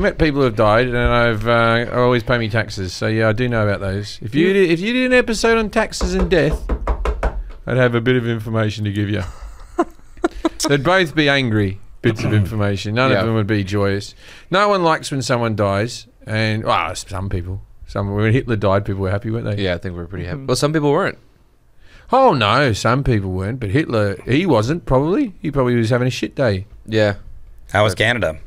met people who have died, and I always pay me taxes. So yeah, I do know about those. If you did an episode on taxes and death, I'd have a bit of information to give you. They'd both be angry bits of information. None of them would be joyous. No one likes when someone dies, and some people. When Hitler died, people were happy, weren't they? Yeah, I think we were pretty happy. Well, some people weren't. Oh no, some people weren't, but Hitler, he wasn't. Probably, he probably was having a shit day. Yeah. How was Canada?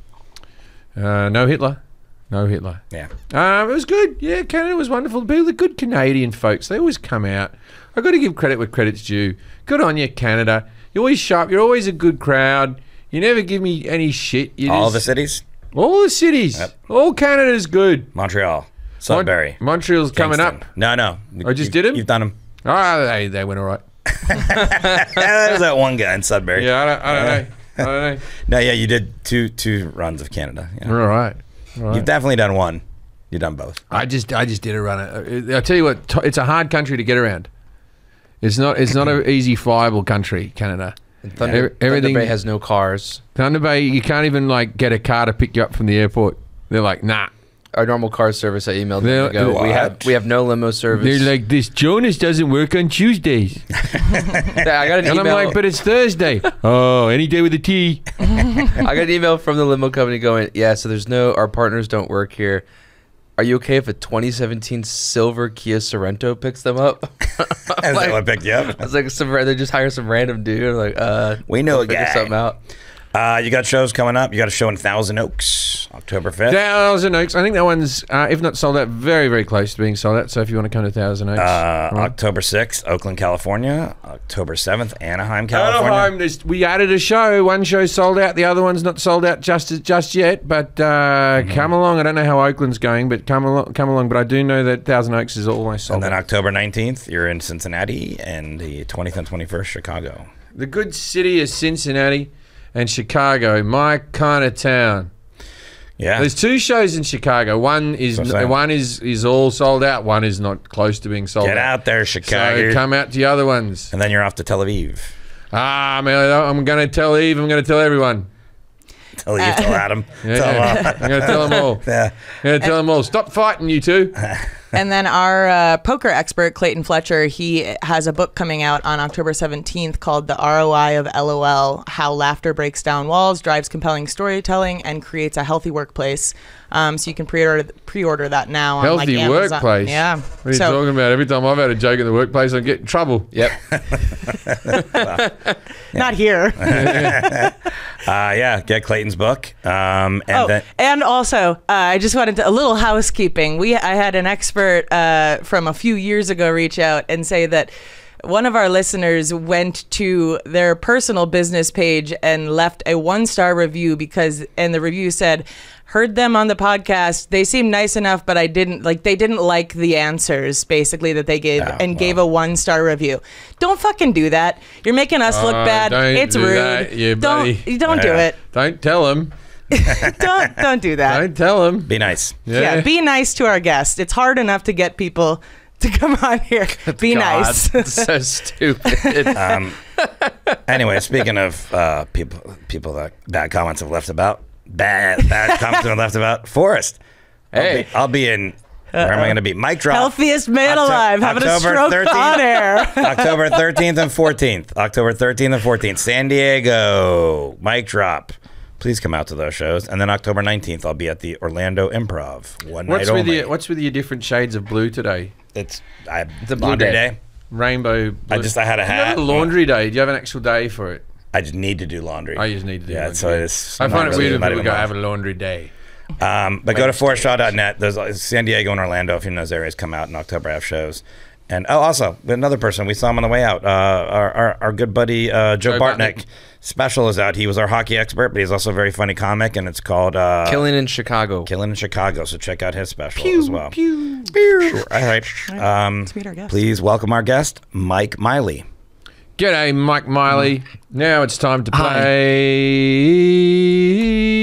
No Hitler. Yeah. It was good. Yeah, Canada was wonderful. The good Canadian folks, they always come out. I've got to give credit where credit's due. Good on you, Canada. You're always sharp. You're always a good crowd. You never give me any shit. All the cities? All the cities. Yep. All Canada's good. Montreal. Sudbury. Montreal's coming up. No. I just did them? You've done them. Oh, they went all right. There's that one guy in Sudbury. Yeah, I don't know. No, yeah, you did two runs of Canada. Yeah. All right. You've definitely done one. You've done both. I just did a run. I'll tell you what, it's a hard country to get around. It's not an easy, flyable country, Canada. Thunder Bay has no cars. Thunder Bay, you can't even get a car to pick you up from the airport. They're like, nah. Our normal car service, I emailed them to go, we have no limo service. They're like, this Jonas doesn't work on Tuesdays. I got an email. And I'm like, but it's Thursday. Oh, any day with a T. I got an email from the limo company going, yeah, so our partners don't work here. Are you okay if a 2017 silver Kia Sorento picks them up? Is that what picked you up? I was like, they just hire some random dude. I'm like, we know a guy. Figure something out. You got shows coming up. You got a show in Thousand Oaks, October 5th. Thousand Oaks. I think that one's, if not sold out, very, very close to being sold out. So if you want to come to Thousand Oaks. October 6th, Oakland, California. October 7th, Anaheim, California. Anaheim, we added a show. One show sold out. The other one's not sold out just yet. But come along. I don't know how Oakland's going, but come along. But I do know that Thousand Oaks is almost sold out. And then October 19th, you're in Cincinnati. And the 20th and 21st, Chicago. The good city is Cincinnati. And Chicago, my kind of town. Yeah. There's two shows in Chicago. One is all sold out. One is not close to being sold out. Get out there, Chicago. So come out to the other ones. And then you're off to Tel Aviv. Man, I'm going to tell Eve. I'm going to tell everyone. Tell Eve, tell Adam. I'm going to tell them all. Yeah. I'm going to tell them all. Stop fighting, you two. And then our poker expert, Clayton Fletcher, he has a book coming out on October 17th called The ROI of LOL, How Laughter Breaks Down Walls, Drives Compelling Storytelling, and Creates a Healthy Workplace. So you can pre-order that now on Healthy Amazon. Workplace? Yeah. What are you talking about? Every time I've had a joke in the workplace, I get in trouble. Yep. Not here. Get Clayton's book. And also, I just wanted a little housekeeping. I had an expert from a few years ago reach out and say that one of our listeners went to their personal business page and left a 1-star review and the review said, heard them on the podcast. They seemed nice enough, but they didn't like the answers basically that they gave gave a 1-star review. Don't fucking do that. You're making us look bad. It's rude. Don't do it. Don't tell them. don't do that. Don't tell them. Be nice. Yeah, be nice to our guests. It's hard enough to get people to come on here. Be nice. It's so stupid. Anyway, speaking of people that bad comments have left about, bad comments have left about, Forrest. Hey. I'll be in. Where am I going to be? Mic drop. Healthiest man alive. Having a stroke 13th, on air. October 13th and 14th. October 13th and 14th. San Diego. Mic drop. Please come out to those shows. And then October 19th, I'll be at the Orlando Improv. Night only. What's with your different shades of blue today? It's a blue laundry day. Rainbow blue. I had a hat. You have a laundry day. Do you have an actual day for it? I just need to do laundry. I just need to do laundry. So it's. I find it weird when we go have a laundry day. But go to forrestshaw.net. There's San Diego and Orlando. If you're in those areas, come out in October. I have shows. And also another person, we saw him on the way out. Our good buddy Joe Bartnick special is out. He was our hockey expert, but he's also a very funny comic, and it's called Killing in Chicago. Killing in Chicago. So check out his special pew, as well. Pew. Sure. All right. Let's meet our guest. Please welcome our guest, Mike Miley. G'day, Mike Miley. Now it's time to play. Hi.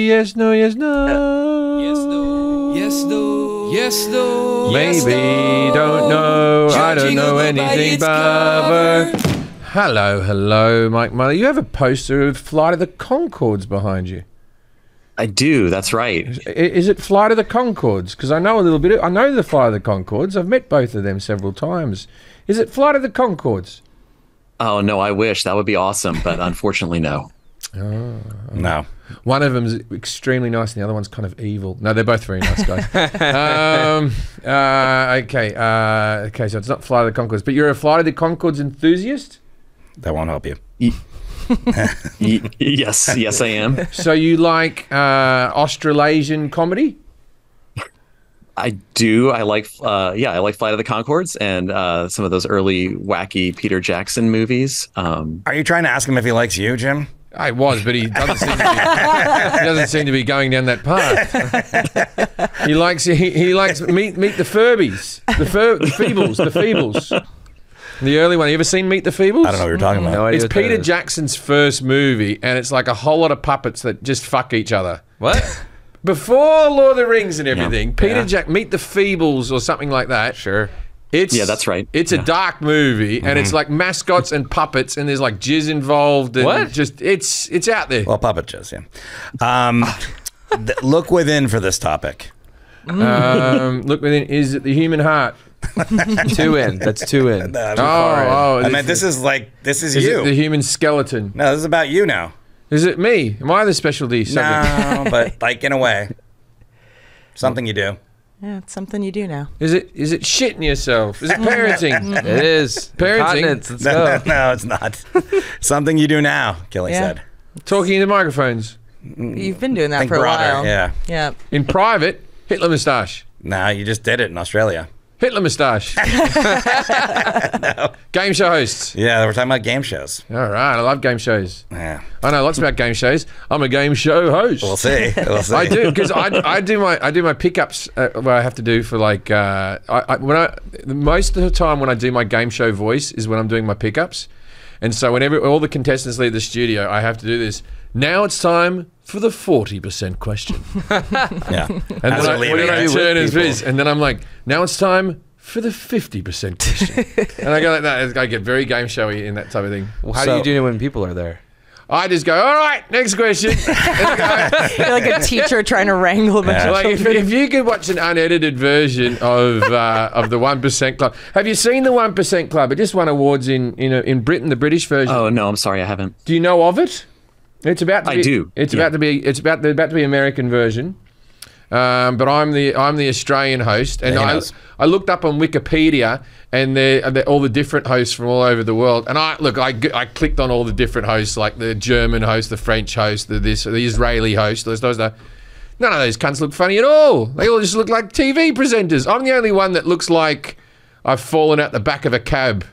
Yes, no, yes, no. Yes, no. Yes, no. Yes, no. Maybe don't know. I don't know anything, Barbara. Hello, Mike Miley. You have a poster of Flight of the Conchords behind you. I do. That's right. Is it Flight of the Conchords? Because I know a little bit. I know the Flight of the Conchords. I've met both of them several times. Is it Flight of the Conchords? Oh no, I wish that would be awesome, but unfortunately, no. No. One of them's extremely nice, and the other one's kind of evil. No, they're both very nice guys. Okay, so it's not Flight of the Conchords, but you're a Flight of the Conchords enthusiast? That won't help you. Yes, I am. So you like Australasian comedy? I do. I like I like Flight of the Conchords and some of those early wacky Peter Jackson movies. Are you trying to ask him if he likes you, Jim? I was, but he doesn't seem to be going down that path. He likes meet the Furbies, the Feebles. The early one. You ever seen Meet the Feebles? I don't know what you're talking about. No idea It's what that Peter is. Jackson's first movie, and it's like a whole lot of puppets that just fuck each other. What? Before Lord of the Rings and everything, Yeah. Peter Yeah. Jack, Meet the Feebles or something like that. Sure. Yeah, that's right. It's a dark movie, and it's like mascots and puppets, and there's like jizz involved. And What? Just it's out there. Well, puppet jizz, yeah. Look within for this topic. Look within. Is it the human heart? 2 in. That's 2 in. No, Oh, I mean, this is is you. it the human skeleton? No, this is about you now. Is it me? Am I the specialty subject? No, but like in a way, something you do. Yeah, it's something you do now. Is it shitting yourself? Is it parenting? It is. Parenting. Continence. Let's No, go. no, it's not. Something you do now, Kelly Yeah. said. Talking into microphones You've been doing that Think for a broader, while. yeah. Yeah. in private. Hitler moustache. No, you just did it in Australia. Hitler moustache. Game show hosts. Yeah, we're talking about game shows. All right, I love game shows. Yeah, I know lots about game shows. I'm a game show host. we'll see. We'll see. I do because I do my pickups where I have to do for like most of the time when I do my game show voice is when I'm doing my pickups, and so whenever all the contestants leave the studio, I have to do this. Now it's time for the 40% question, Yeah. and As then they're I leaving, right? turn and People. fizz, and then I'm like, now it's time for the 50% question, and I go like that. I get very game showy in that type of thing. Well, how do you do it when people are there? I just go, all right, next question. And I go, You're like a teacher trying to wrangle a bunch of like children. if you could watch an unedited version of the 1% Club. Have you seen the 1% Club? It just won awards in Britain, the British version. Oh no, I'm sorry, I haven't. Do you know of it? It's about to be, I do. It's Yeah. about to be American version. But I'm the Australian host, and Yeah, he I knows. looked up on Wikipedia and they're all the different hosts from all over the world. And I clicked on all the different hosts, like the German host, the French host, the Israeli host. Those none of those cunts look funny at all. They all just look like TV presenters. I'm the only one that looks like I've fallen out the back of a cab.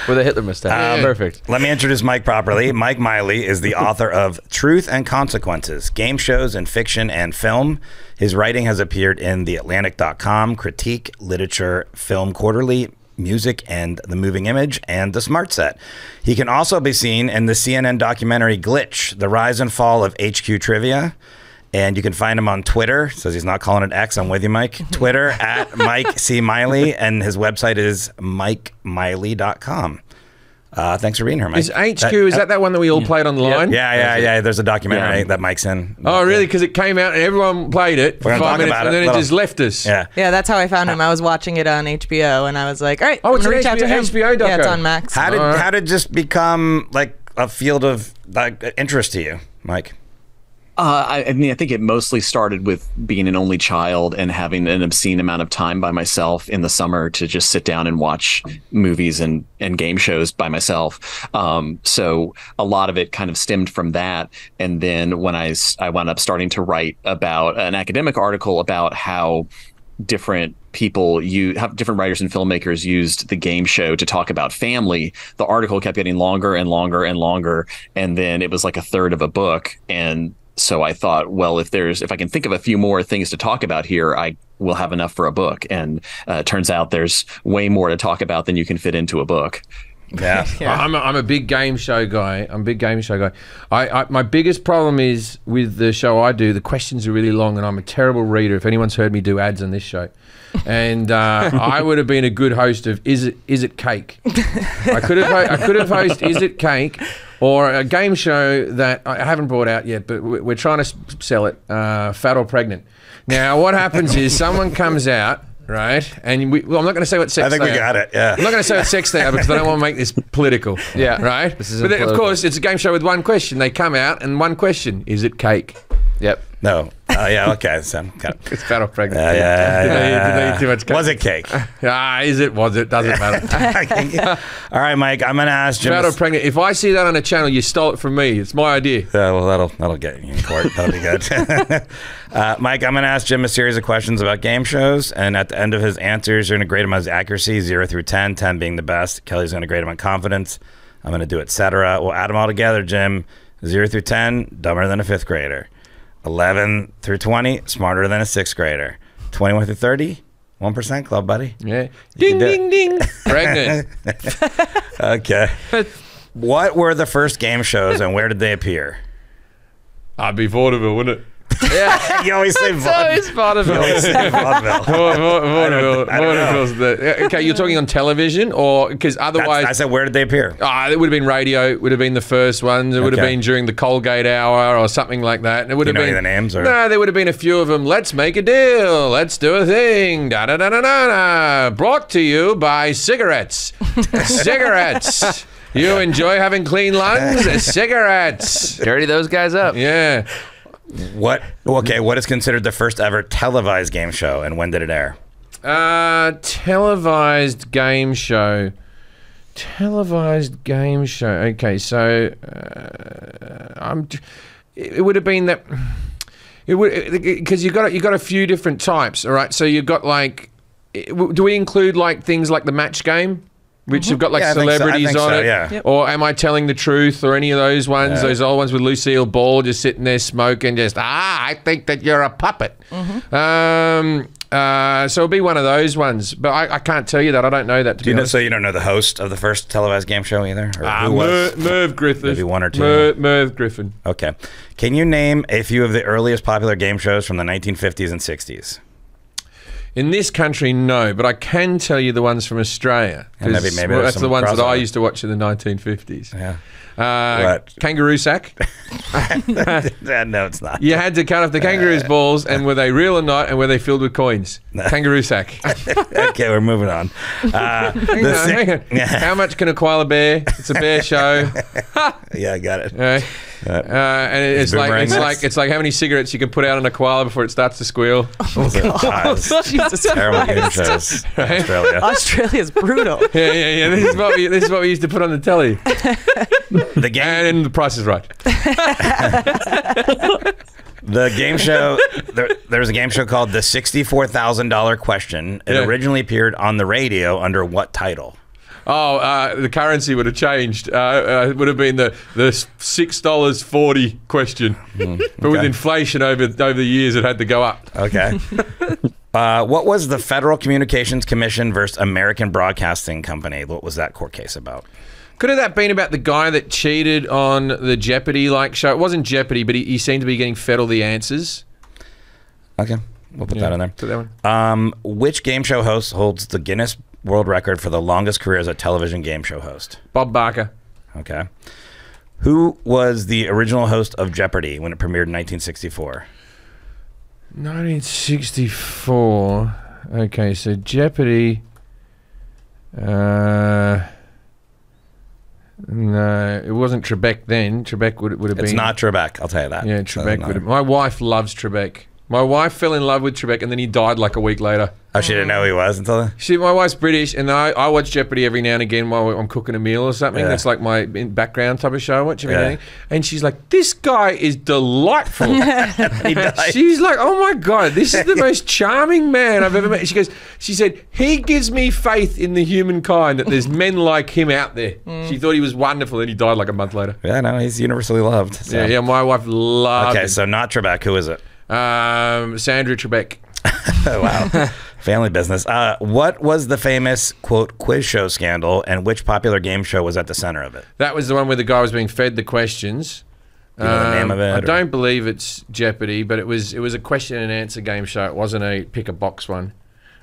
With a Hitler mustache. Perfect. Let me introduce Mike properly. Mike Miley is the author of Truth and Consequences, Game Shows in Fiction and Film. His writing has appeared in TheAtlantic.com, Critique, Literature, Film Quarterly, Music and the Moving Image, and The Smart Set. He can also be seen in the CNN documentary Glitch, The Rise and Fall of HQ Trivia. And you can find him on Twitter. Says he's not calling it X. I'm with you, Mike. Twitter at Mike C. Miley. And his website is mikemiley.com. Thanks for being here, Mike. Is HQ, is that one that we all played on the line? Yeah. There's a documentary Yeah. that Mike's in. Oh, really? Because it came out and everyone played it for We're gonna 5 talk minutes about and it. then it Little- just left us. Yeah. Yeah, that's how I found him. I was watching it on HBO, and I was like, all right, Oh, I'm it's going to an reach out to him. HBO doco. Yeah, it's on Max. How did All right. how did just become like a field of like interest to you, Mike? I mean, I think it mostly started with being an only child and having an obscene amount of time by myself in the summer to just sit down and watch movies and game shows by myself. So a lot of it kind of stemmed from that. And then when I wound up starting to write about an academic article about how different different writers and filmmakers used the game show to talk about family, the article kept getting longer and longer and longer. And then it was like a third of a book. And so I thought, well, if I can think of a few more things to talk about here, I will have enough for a book. And it turns out there's way more to talk about than you can fit into a book. Yeah. I'm a big game show guy. My biggest problem is with the show I do, the questions are really long and I'm a terrible reader. If anyone's heard me do ads on this show. And I would have been a good host of Is It Cake? I could have hosted Is It Cake, Or a game show that I haven't brought out yet, but we're trying to sell it, Fat or Pregnant. Now, what happens is someone comes out, right? And well, I'm not going to say what sex I think they we got it, yeah. I'm not going to say what sex they are because I don't want to make this political. Yeah. Right? This is but then, of political. course, it's a game show with one question. They come out and one question. Is it cake? Yep. No. Yeah, okay. So, got it. It's Fat or Pregnant. Yeah. Did they eat too much cake? Was it cake? Is it? Was it? Doesn't matter. All right, Mike, I'm going to ask Jim. Fat or Pregnant. If I see that on a channel, you stole it from me. It's my idea. Well, that'll get you in court. That'll be good. Mike, I'm going to ask Jim a series of questions about game shows, and at the end of his answers, you're going to grade him on his accuracy, 0 through 10, 10 being the best. Kelly's going to grade him on confidence. I'm going to do et cetera. We'll add them all together, Jim. 0 through 10, dumber than a 5th grader. 11 through 20, smarter than a 6th grader. 21 through 30, 1% club, buddy. Yeah. Ding, ding, ding. Pregnant. Okay. What were the first game shows and where did they appear? I'd be vaudeville, wouldn't it? Yeah. You always say It's always vaudeville. You always say vaudeville. Vaudeville. I don't know. Vaudeville's okay, you're talking on television, or because otherwise, I said, where did they appear? it would have been radio. It would have been the first ones. It would have Okay. been during the Colgate hour or something like that. And it would You have know been any of the names, or? No, there would have been a few of them. Let's make a deal. Let's do a thing. Da da da da da da. Brought to you by cigarettes. Cigarettes. You enjoy having clean lungs? Cigarettes. Dirty those guys up. Yeah. What is considered the first ever televised game show, and when did it air? Televised game show. Televised game show. Okay, so it would have been that. It would, because you got a few different types. All right, so you've got like, do we include like things like the match game? Which have got like Yeah, I think so. celebrities on it, yeah. Yep. or Am I Telling the Truth, or any of those ones? Those old ones with Lucille Ball just sitting there smoking, just I think that you're a puppet. So it'll be one of those ones, but I can't tell you that. I don't know that. To Do you be know? honest. So you don't know the host of the first televised game show either, or who was? Merv Griffin. Maybe one or two. Merv Griffin. Okay. Can you name a few of the earliest popular game shows from the 1950s and 60s? In this country, no, but I can tell you the ones from Australia. And maybe 'cause, there's that's some the ones that I crossover. used to watch in the 1950s. Yeah. What? Kangaroo sack. No, it's not. You had to cut off the kangaroo's balls, and were they real or not, and were they filled with coins? Kangaroo sack. Okay, we're moving on. Hang on. How much can a koala bear? It's a bear show. Yeah, I got it. Okay. And it's Boomerang like how many cigarettes you can put out on a koala before it starts to squeal. Jesus Terrible game Christ. shows. Australia. Australia's brutal. Yeah. This is what we used to put on the telly. The game. And the Price is Right. The game show, there was a game show called The $64,000 Question. It Yeah. originally appeared on the radio under what title? Oh, the currency would have changed. It would have been the $6.40 question. But with inflation over the years, it had to go up. Okay. What was the Federal Communications Commission versus American Broadcasting Company? What was that court case about? Could have that been about the guy that cheated on the Jeopardy-like show? It wasn't Jeopardy, but he seemed to be getting fed all the answers. Okay, we'll put that in there. Put that one. Which game show host holds the Guinness World Record for the longest career as a television game show host? Bob Barker. Okay. Who was the original host of Jeopardy when it premiered in 1964? 1964. Okay, so Jeopardy. No, it wasn't Trebek then. Trebek would have been. It's not Trebek, I'll tell you that. Yeah, Trebek would have. My wife loves Trebek. My wife fell in love with Trebek, and then he died like a week later. Oh, she didn't know who he was until then? My wife's British, and I watch Jeopardy every now and again while I'm cooking a meal or something. Yeah. That's like my background type of show I watch every Yeah. now and again. And she's like, this guy is delightful. He died. She's like, oh my God, this is the most charming man I've ever met. She said, he gives me faith in the humankind that there's men like him out there. She thought he was wonderful, and he died like a month later. Yeah, no, he's universally loved. So. Yeah, my wife loved Okay, him. so not Trebek. Who is it? Sandra Trebek. Oh, wow. Family business. What was the famous, quote, quiz show scandal, and which popular game show was at the center of it? That was the one where the guy was being fed the questions. Do you know the name of it, I or- don't believe it's Jeopardy, but it was a question and answer game show. It wasn't a pick a box one.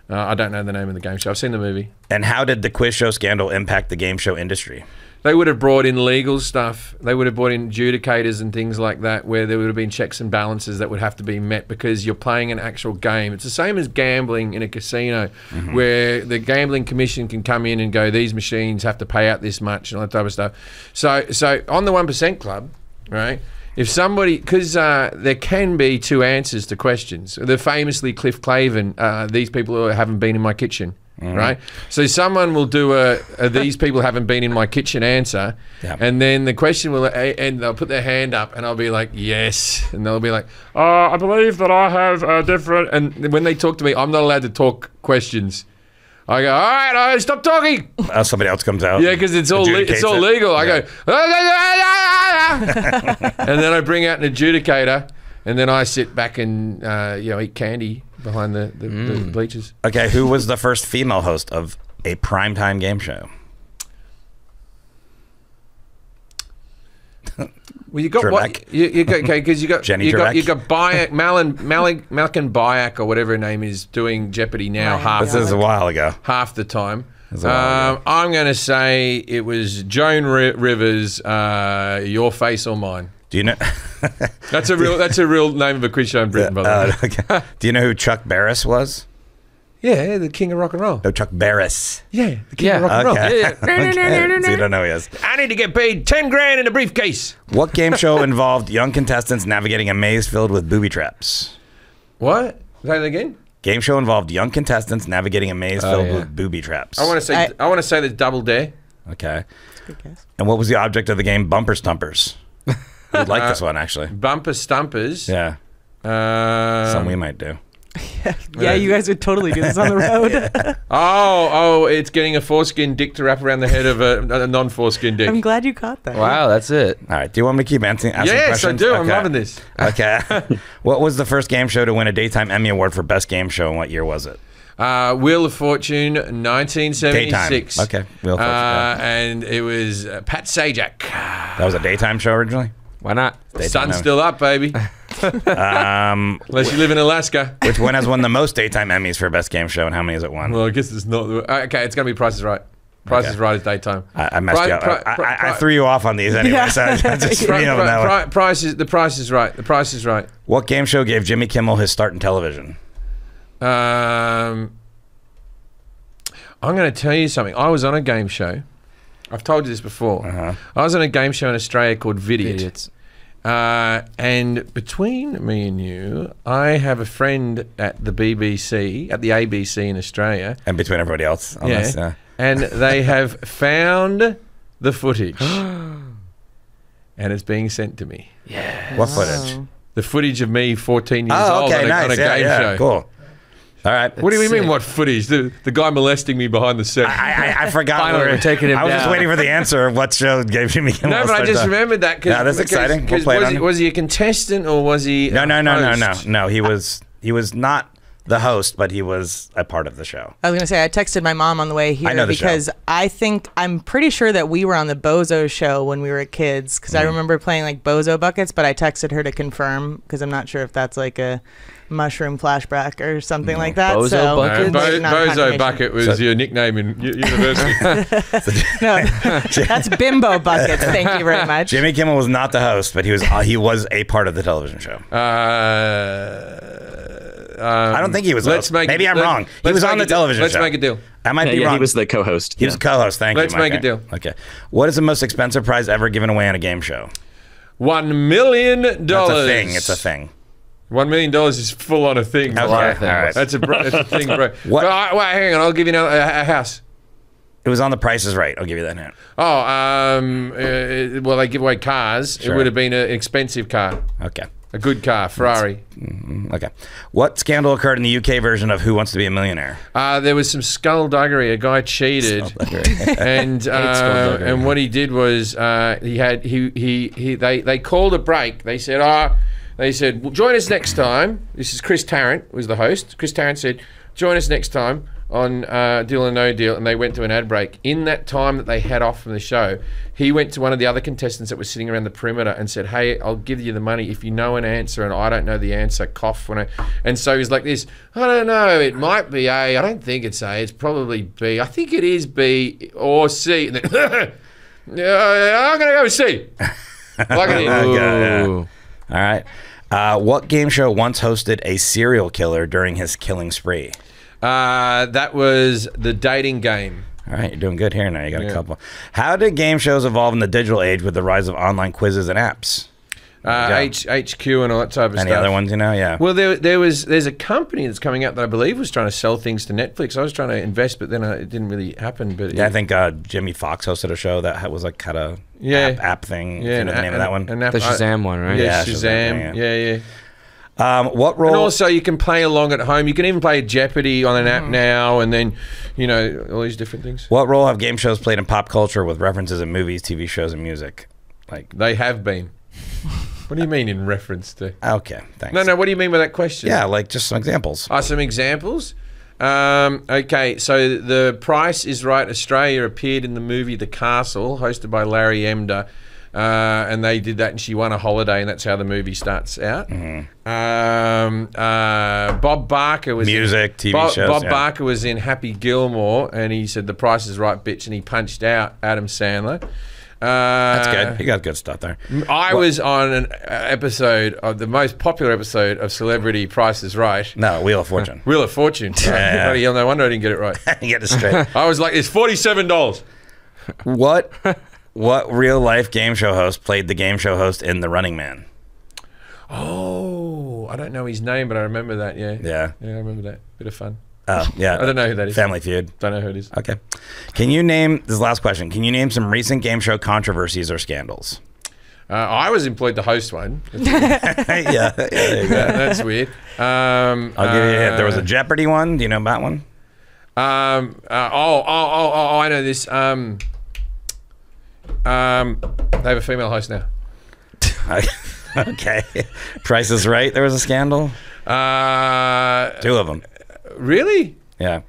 I don't know the name of the game show. I've seen the movie. And how did the quiz show scandal impact the game show industry? they would have brought in legal stuff. They would have brought in adjudicators and things like that, where there would have been checks and balances that would have to be met because you're playing an actual game. It's the same as gambling in a casino, where the gambling commission can come in and go, these machines have to pay out this much and all that type of stuff. So on the 1% Club, right? If somebody, because there can be two answers to questions. The famously Cliff Clavin, these people who haven't been in my kitchen, right? So someone will do a these people haven't been in my kitchen answer, and then the question will, and they'll put their hand up, and I'll be like, yes, and they'll be like, I believe that I have a different, and when they talk to me, I'm not allowed to talk questions. I go, all right, stop talking. Somebody else comes out. Yeah, because it's all legal. I go, and then I bring out an adjudicator, and then I sit back and eat candy behind the bleachers. Okay, who was the first female host of a primetime game show? Well, you got what? You got okay because you got Malcolm Byack or whatever her name is doing Jeopardy now. This is a while ago. Half the time. I'm going to say it was Joan Rivers. Your Face or Mine. Do you know? That's a real name of a quiz show in Britain, by the way. Okay. Do you know who Chuck Barris was? Yeah, the king of rock and roll. No, Chuck Barris. Yeah, the king of rock and roll. Okay. So you don't know who he is. I need to get paid $10,000 in a briefcase. What game show involved young contestants navigating a maze filled with booby traps? What? Say that again? Game show involved young contestants navigating a maze filled with booby traps. I want to say the Double Dare. Okay. That's a good guess. And what was the object of the game Bumper Stumpers? You'd like this one, actually. Bumper Stumpers. Yeah. Something we might do. Yeah, you guys would totally do this on the road. Oh, it's getting a foreskin dick to wrap around the head of a non-foreskin dick. I'm glad you caught that. Wow, that's it. All right. Do you want me to keep asking questions? Yes, I do. Okay. I'm loving this. Okay. What was the first game show to win a Daytime Emmy Award for Best Game Show, and what year was it? Wheel of Fortune, 1976. Daytime. Okay. Wheel of Fortune. And it was Pat Sajak. That was a daytime show originally? Why not? Sun's still up, baby. Unless you live in Alaska. Which one has won the most daytime Emmys for Best Game Show, and how many has it won? Well, I guess it's not. Okay, it's going to be Price is Right. Price is Right is daytime. I messed you up. I threw you off on these anyway, so I just the Price is Right. The Price is Right. What game show gave Jimmy Kimmel his start in television? I'm going to tell you something. I was on a game show. I've told you this before. I was on a game show in Australia called Vidiot. And between me and you, I have a friend at the BBC, at the ABC in Australia. And between everybody else. And they have found the footage. And it's being sent to me. Yeah. What footage? The footage of me 14 years old on a game show. Cool. All right. What do you mean, what footage? The guy molesting me behind the set. I forgot. Finally, we're taking him I was down. just waiting for the answer of what show gave Jimmy Kimmel. No, but I just remembered that. No, that's exciting. We'll play it on. Was he a contestant or was he No. He was not the host, but he was a part of the show. I was going to say, I texted my mom on the way here because show. I'm pretty sure that we were on the Bozo show when we were kids because I remember playing like Bozo buckets, but I texted her to confirm because I'm not sure if that's like a mushroom flashback or something like that. Bozo buckets? Bozo bucket was your nickname in university. No, that's Bimbo buckets. Thank you very much. Jimmy Kimmel was not the host, but he was a part of the television show. I don't think he was. Maybe I'm wrong. He was on the television show. Let's make a deal. I might be wrong. He was the co-host. He was a co-host. Thank you. Let's make a deal. Okay. What is the most expensive prize ever given away on a game show? $1 million. That's a thing. It's a thing. $1 million is full on a thing. Okay. All right. That's a thing, bro. Wait, hang on. I'll give you a house. It was on The Price is Right. I'll give you that hint. Well, they give away cars. Sure. It would have been an expensive car. Okay. A good car, Ferrari. Okay. What scandal occurred in the UK version of Who Wants to Be a Millionaire? There was some skullduggery. A guy cheated, and what he did was they called a break. They said, well, join us next time. This is Chris Tarrant was the host. Chris Tarrant said, join us next time on Deal or No Deal, and they went to an ad break. In that time that they had off from the show, he went to one of the other contestants that was sitting around the perimeter and said, hey, I'll give you the money if you know an answer and I don't know the answer, cough. And so he's like this, I don't know, it might be A, I don't think it's A, it's probably B, I think it is B or C. And then I'm gonna go C. Plug it in. All right. What game show once hosted a serial killer during his killing spree? That was the dating game. All right, you're doing good here now. You got a couple. How did game shows evolve in the digital age with the rise of online quizzes and apps? HQ and all that type of stuff. Any other ones you know? Yeah. Well, there's a company that's coming out that I believe was trying to sell things to Netflix. I was trying to invest, but then it didn't really happen. But yeah, I think Jimmy Fox hosted a show that was like had a app thing. Yeah, you know the name of that one. The Shazam one, right? Yeah, Shazam. Yeah. What role? And also, you can play along at home. You can even play Jeopardy on an app now, and then all these different things. What role have game shows played in pop culture with references in movies, TV shows, and music? Like they have been. What do you mean in reference to? Okay, thanks. No. What do you mean by that question? Yeah, like just some examples. Some examples. Okay, so The Price is Right Australia appeared in the movie The Castle, hosted by Larry Emder. And they did that, and she won a holiday, and that's how the movie starts out. Bob Barker was music, TV shows. Bob Barker was in Happy Gilmore, and he said, "The Price is Right, bitch," and he punched out Adam Sandler. That's good. You got good stuff there. I was on an episode of the most popular episode of Celebrity Price is Right. No, Wheel of Fortune. Wheel of Fortune. Bloody hell, no wonder I didn't get it right. Get it straight. I was like, it's $47. What real life game show host played the game show host in The Running Man? Oh, I don't know his name, but I remember that. Yeah, I remember that. Bit of fun. Yeah. I don't know who that is. Family Feud. Don't know who it is. Okay. Can you name, this is the last question, can you name some recent game show controversies or scandals? I was employed to host one. Yeah, there you go. That's weird. I'll give you a hint. There was a Jeopardy one. Do you know about one? I know this. They have a female host now. Okay. Price is Right. There was a scandal. 2 of them. Really? Yeah.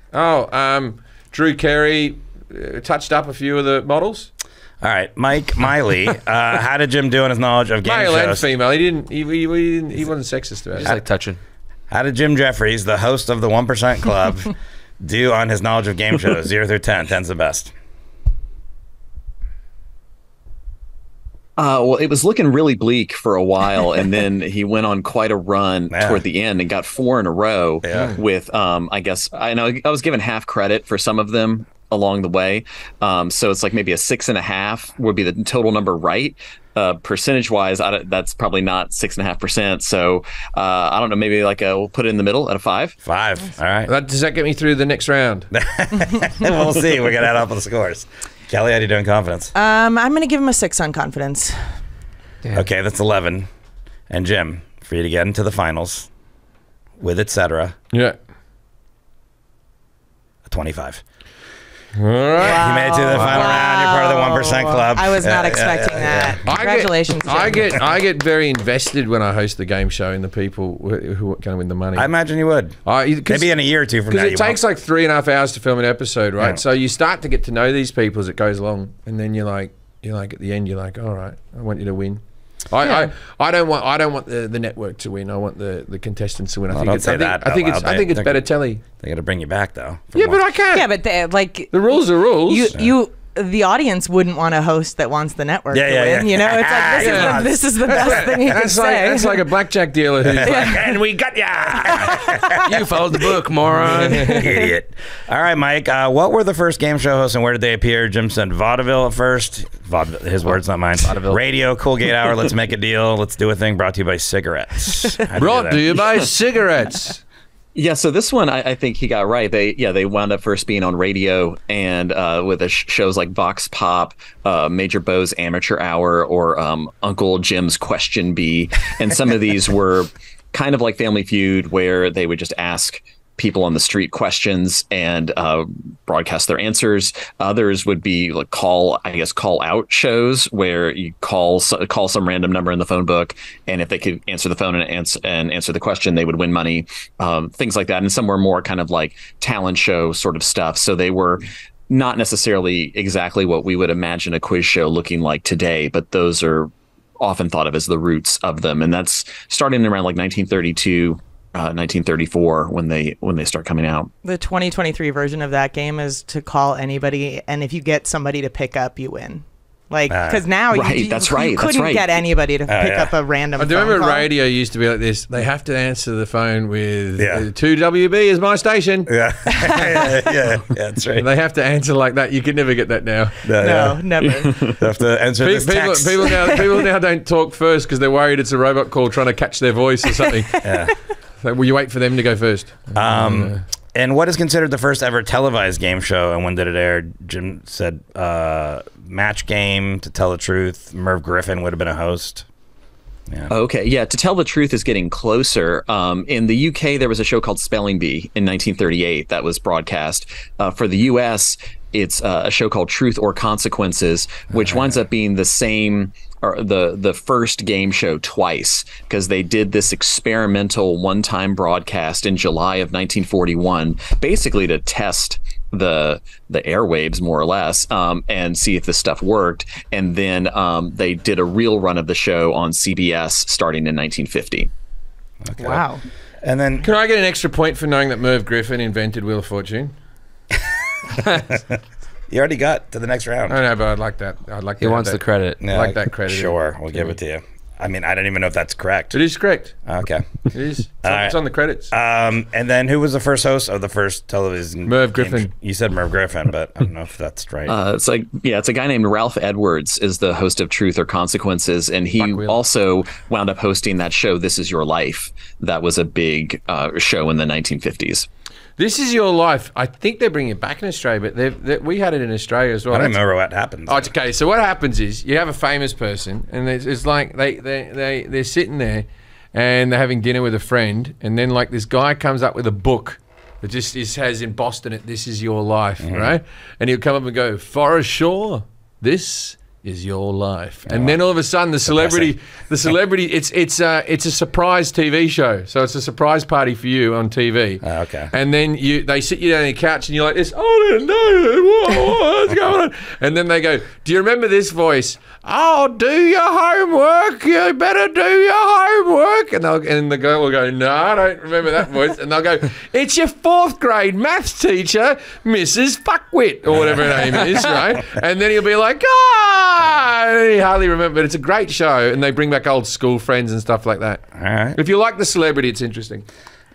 Drew Carey touched up a few of the models. All right, Mike Miley. How did Jim do on his knowledge of game Male shows? and female. He wasn't sexist about it. Just like touching. How did Jim Jefferies, the host of the 1% Club, do on his knowledge of game shows? 0 through 10. 10's the best. Well, it was looking really bleak for a while, and then he went on quite a run toward the end and got 4 in a row with, I guess, I know I was given half credit for some of them along the way. So it's like maybe a 6.5 would be the total number right. Percentage wise, that's probably not 6.5%. So I don't know, maybe like we'll put it in the middle at a 5. 5. All right. Does that get me through the next round? We'll see. We're going to add up the scores. Kelly, how do you do in confidence? I'm going to give him a 6 on confidence. Damn. Okay, that's 11. And Jim, for you to get into the finals with etc. Yeah. A 25. All right. You made it to the final round. You're part of the 1% Club. I was not expecting that. Congratulations. I get very invested when I host the game show in the people who are going to win the money. I imagine you would. Maybe in a year or two from now. Because it takes like 3.5 hours to film an episode, right? Yeah. So you start to get to know these people as it goes along, and then you're like at the end, you're like, all right, I want you to win. I don't want the network to win. I want the contestants to win. I think it's better telly. They got to bring you back though. Yeah, but I can't. Yeah, but the rules are rules. The audience wouldn't want a host that wants the network to win. Yeah. You know, it's like this is the best thing you can say. That's like a blackjack dealer who's like, And we got ya. You followed the book, moron. Idiot. All right, Mike. What were the first game show hosts and where did they appear? Jim said vaudeville at first. Vaudeville, his words, not mine. Vaudeville. Radio, Colgate Hour, Let's Make a Deal, Let's Do a Thing, brought to you by cigarettes. brought to you by cigarettes. Yeah, so this one I think he got right. They wound up first being on radio and with shows like Vox Pop, Major Beau's Amateur Hour, or Uncle Jim's Question Bee, and some of these were kind of like Family Feud, where they would just ask people on the street questions and broadcast their answers. Others would be like call out shows where you call some random number in the phone book, and if they could answer the phone and answer the question, they would win money. Things like that. And some were more kind of like talent show sort of stuff. So they were not necessarily exactly what we would imagine a quiz show looking like today, but those are often thought of as the roots of them. And that's starting around like 1932. 1934 when they start coming out. The 2023 version of that game is to call anybody, and if you get somebody to pick up, you win. Like, because now Right, you that's right, that's couldn't right. get anybody to pick up a random I do phone remember call. radio used to be like this. They have to answer the phone with Yeah. 2WB is my station. Yeah. yeah, that's right. They have to answer like that. You could never get that now. No, never. They have to answer this text. People now don't talk first because they're worried it's a robot call trying to catch their voice or something. Yeah. So will you wait for them to go first? And what is considered the first ever televised game show, and when did it air? Jim said Match Game, To Tell the Truth. Merv Griffin would have been a host. Yeah. Okay, yeah. To Tell the Truth is getting closer. In the UK, there was a show called Spelling Bee in 1938 that was broadcast. For the US, it's a show called Truth or Consequences, which winds up being the same, or the first game show twice, because they did this experimental one-time broadcast in July of 1941, basically to test the airwaves more or less, and see if this stuff worked. And then they did a real run of the show on CBS starting in 1950. Okay. Wow. And then Can I get an extra point for knowing that Merv Griffin invented Wheel of Fortune? you already got to the next round. I know, but I'd like that. I'd like. He to have wants that. the credit. Yeah, like that credit. Sure, we'll give it to you. I mean, I don't even know if that's correct. It is correct. Okay. It is. It's, right. it's on the credits. And then who was the first host of the first television? Merv game Griffin. show? You said Merv Griffin, but I don't know if that's right. It's a guy named Ralph Edwards is the host of Truth or Consequences, and he Buckwheel. also wound up hosting that show This Is Your Life. That was a big show in the 1950s. This Is Your Life. I think they're bringing it back in Australia, but we had it in Australia as well. I don't That's- remember what happened. Oh, it's okay. So what happens is you have a famous person, and it's like they're sitting there, and they're having dinner with a friend, and then like this guy comes up with a book that just has in Boston it "This Is Your Life," right? And he'll come up and go, "Forest Shore, this is your life," and then all of a sudden the celebrity, it's a surprise TV show, so it's a surprise party for you on TV. Okay. And then they sit you down on your couch and you're like this, oh, I didn't know what's going on. And then they go, do you remember this voice? Oh, do your homework. You better do your homework. And the girl will go, no, I don't remember that voice. And they'll go, it's your 4th grade maths teacher, Mrs. Fuckwit, or whatever her name is, right? And then he'll be like, he hardly remember, but it's a great show. And they bring back old school friends and stuff like that. All right. If you like the celebrity, it's interesting.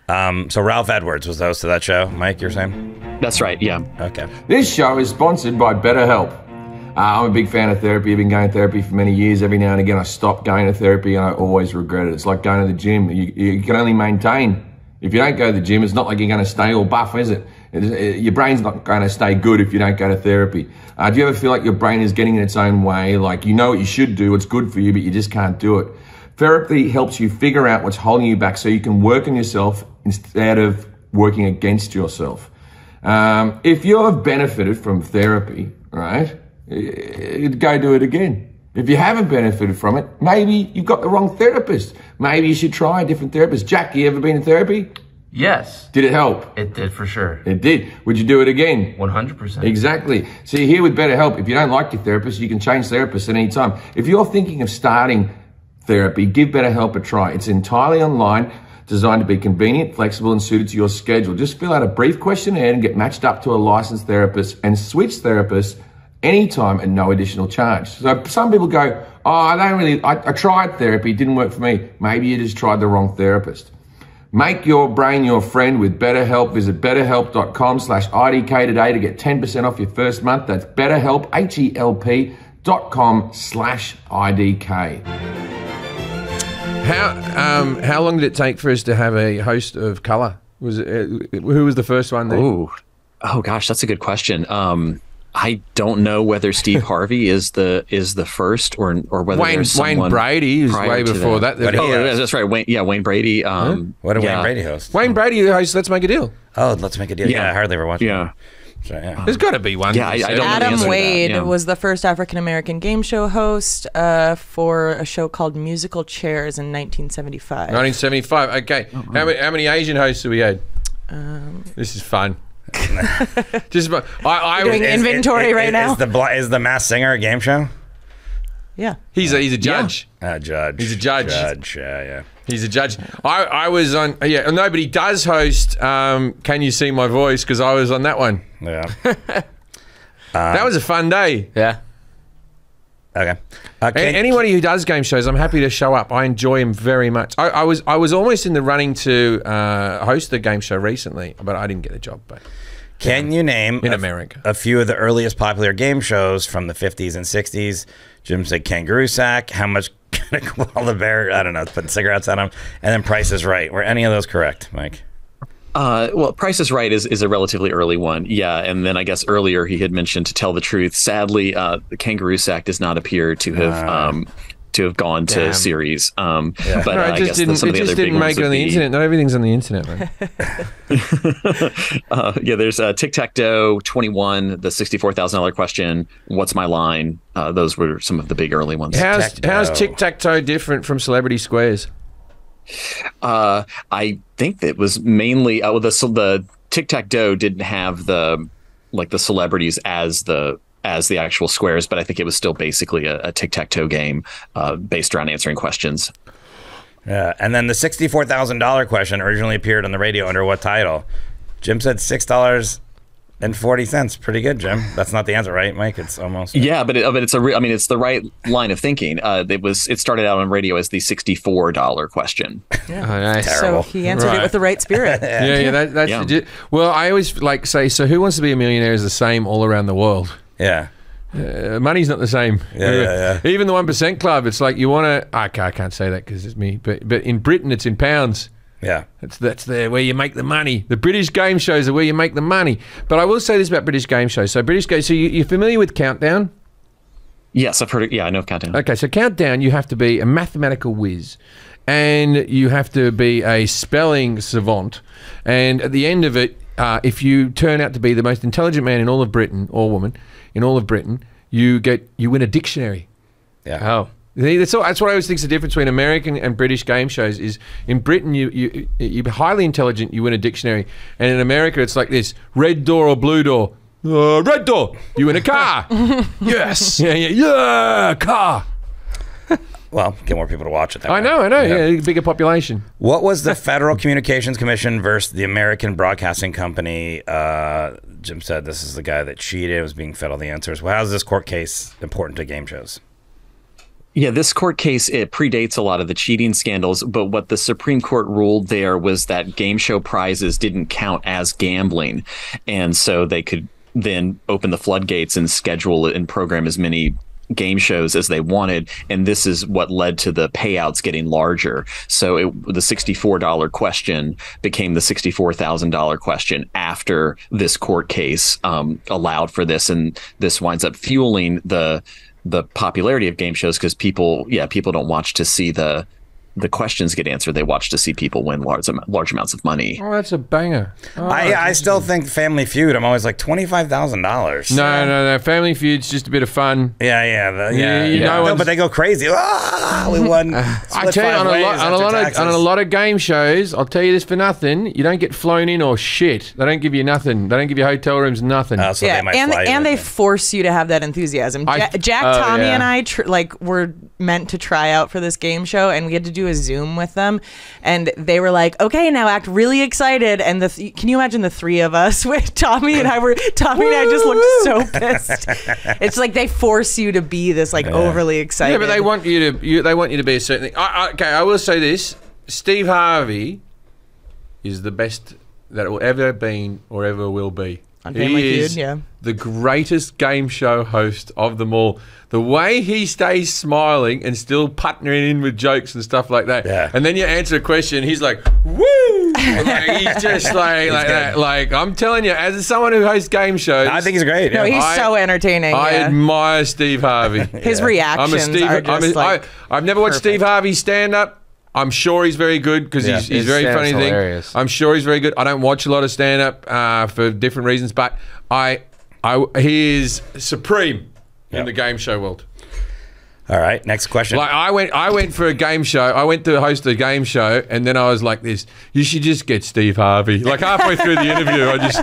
So Ralph Edwards was the host of that show. Mike, you're saying? That's right, yeah. Okay. This show is sponsored by BetterHelp. I'm a big fan of therapy. I've been going to therapy for many years. Every now and again, I stop going to therapy and I always regret it. It's like going to the gym. You can only maintain. If you don't go to the gym, it's not like you're going to stay all buff, is it? Your brain's not going to stay good if you don't go to therapy. Do you ever feel like your brain is getting in its own way? Like you know what you should do, it's good for you, but you just can't do it. Therapy helps you figure out what's holding you back so you can work on yourself instead of working against yourself. If you've benefited from therapy, right, go do it again. If you haven't benefited from it, maybe you've got the wrong therapist. Maybe you should try a different therapist. Jack, you ever been in therapy? Yes. Did it help? It did for sure. It did. Would you do it again? 100%. Exactly. See, here with BetterHelp, if you don't like your therapist, you can change therapists at any time. If you're thinking of starting therapy, give BetterHelp a try. It's entirely online, designed to be convenient, flexible, and suited to your schedule. Just fill out a brief questionnaire and get matched up to a licensed therapist and switch therapists anytime at no additional charge. So some people go, oh, I tried therapy, it didn't work for me. Maybe you just tried the wrong therapist. Make your brain your friend with BetterHelp. Visit betterhelp.com/IDK today to get 10% off your first month. That's BetterHelp, HELP.com/IDK. How long did it take for us to have a host of colour? Who was the first one there? Oh gosh, that's a good question. I don't know whether Steve Harvey is the first or whether there's someone Wayne Brady is prior way to before that. That's right. Wayne Brady. What did Wayne Brady host? Wayne Brady hosts Let's Make a Deal. Oh, Let's Make a Deal. Yeah, I hardly ever watched it. Yeah. So, yeah. There's got to be one. Yeah, I don't know the answer Adam to that, Wade yeah. was the first African-American game show host for a show called Musical Chairs in 1975. 1975. Okay. How many Asian hosts have we had? This is fun. Just I Doing inventory right now. Is the Masked Singer a game show? Yeah. He's a judge. Judge. He's a judge. Yeah. He's a judge. I was on. Yeah. Nobody does host. Can You See My Voice? Because I was on that one. Yeah. That was a fun day. Yeah. Okay. Anybody who does game shows, I'm happy to show up. I enjoy them very much. I was almost in the running to host the game show recently, but I didn't get the job. But can you name in America a few of the earliest popular game shows from the 50s and 60s? Jim said Kangaroo Sack. How much can a koala bear? I don't know. Putting cigarettes on them, and then Price is Right. Were any of those correct, Mike? Well, Price is Right is a relatively early one. Yeah. And then I guess earlier he had mentioned To Tell the Truth. Sadly, the Kangaroo Sack does not appear to have gone to series. But no, it just didn't make it on the internet. Not everything's on the internet, man. There's Tic-Tac-Toe, 21, the $64,000 question, What's My Line? Those were some of the big early ones. How's Tic-Tac-Toe different from Celebrity Squares? I think that was mainly the Tic-Tac-Toe didn't have the celebrities as the actual squares, but I think it was still basically a tic-tac-toe game based around answering questions. Yeah, and then the $64,000 question originally appeared on the radio under what title? Jim said $6.40. Pretty good, Jim. That's not the answer, right, Mike? It's almost. Yeah, but it's it's the right line of thinking. It started out on radio as the $64 question. Yeah. Oh, nice. Terrible. So he answered it with the right spirit. That's legit. Well, I always say, so Who Wants to Be a Millionaire is the same all around the world. Yeah. Money's not the same. Yeah. Even the 1% Club, it's like you want to. I can't say that because it's me. But in Britain, it's in pounds. Yeah. That's where you make the money. The British game shows are where you make the money. But I will say this about British game shows. So you're familiar with Countdown? Yes, I've heard it. Yeah, I know of Countdown. Okay, so Countdown, you have to be a mathematical whiz. And you have to be a spelling savant. And at the end of it, if you turn out to be the most intelligent man in all of Britain, or woman, in all of Britain, you win a dictionary. Yeah. Oh. That's what I always think is the difference between American and British game shows is in Britain, you're highly intelligent, you win a dictionary. And in America, it's like this, red door or blue door. Red door, you win a car. Yes. Yeah, car. Well, get more people to watch it. That way. I know. Yeah, bigger population. What was the Federal Communications Commission versus the American Broadcasting Company? Jim said this is the guy that cheated, was being fed all the answers. Well, how is this court case important to game shows? Yeah, this court case, it predates a lot of the cheating scandals, but what the Supreme Court ruled there was that game show prizes didn't count as gambling, and so they could then open the floodgates and schedule it and program as many game shows as they wanted, and this is what led to the payouts getting larger. So the $64 question became the $64,000 question after this court case allowed for this, and this winds up fueling the popularity of game shows because people don't watch to see the questions get answered. They watch to see people win large amounts of money. Oh, that's a banger. Oh, I still think Family Feud. I'm always like $25,000. No. Family Feud's just a bit of fun. Yeah. But they go crazy. We won. I tell you, on a lot of game shows, I'll tell you this for nothing. You don't get flown in or shit. They don't give you nothing. They don't give you hotel rooms, nothing. So they might fly you and they force you to have that enthusiasm. Jack, Tommy, and I were meant to try out for this game show, and we had to do a Zoom with them, and they were like, okay, now act really excited. And can you imagine the three of us with Tommy and I just looked so pissed. It's like they force you to be this overly excited. Yeah, but they want you to be a certain thing. Okay, I will say this. Steve Harvey is the best that it will ever been or ever will be. He is the greatest game show host of them all. The way he stays smiling and still partnering in with jokes and stuff like that. Yeah. And then you answer a question, he's like, woo! He's just like that. Like, I'm telling you, as someone who hosts game shows, I think he's great. No, he's so entertaining. I admire Steve Harvey. His reactions are just I've never watched Steve Harvey stand up. I'm sure he's very good because he's very funny thing. I'm sure he's very good. I don't watch a lot of stand up for different reasons, but he is supreme in the game show world. All right, next question. Like I went for a game show. I went to host a game show, and then I was like this. You should just get Steve Harvey. Like halfway through the interview, I just.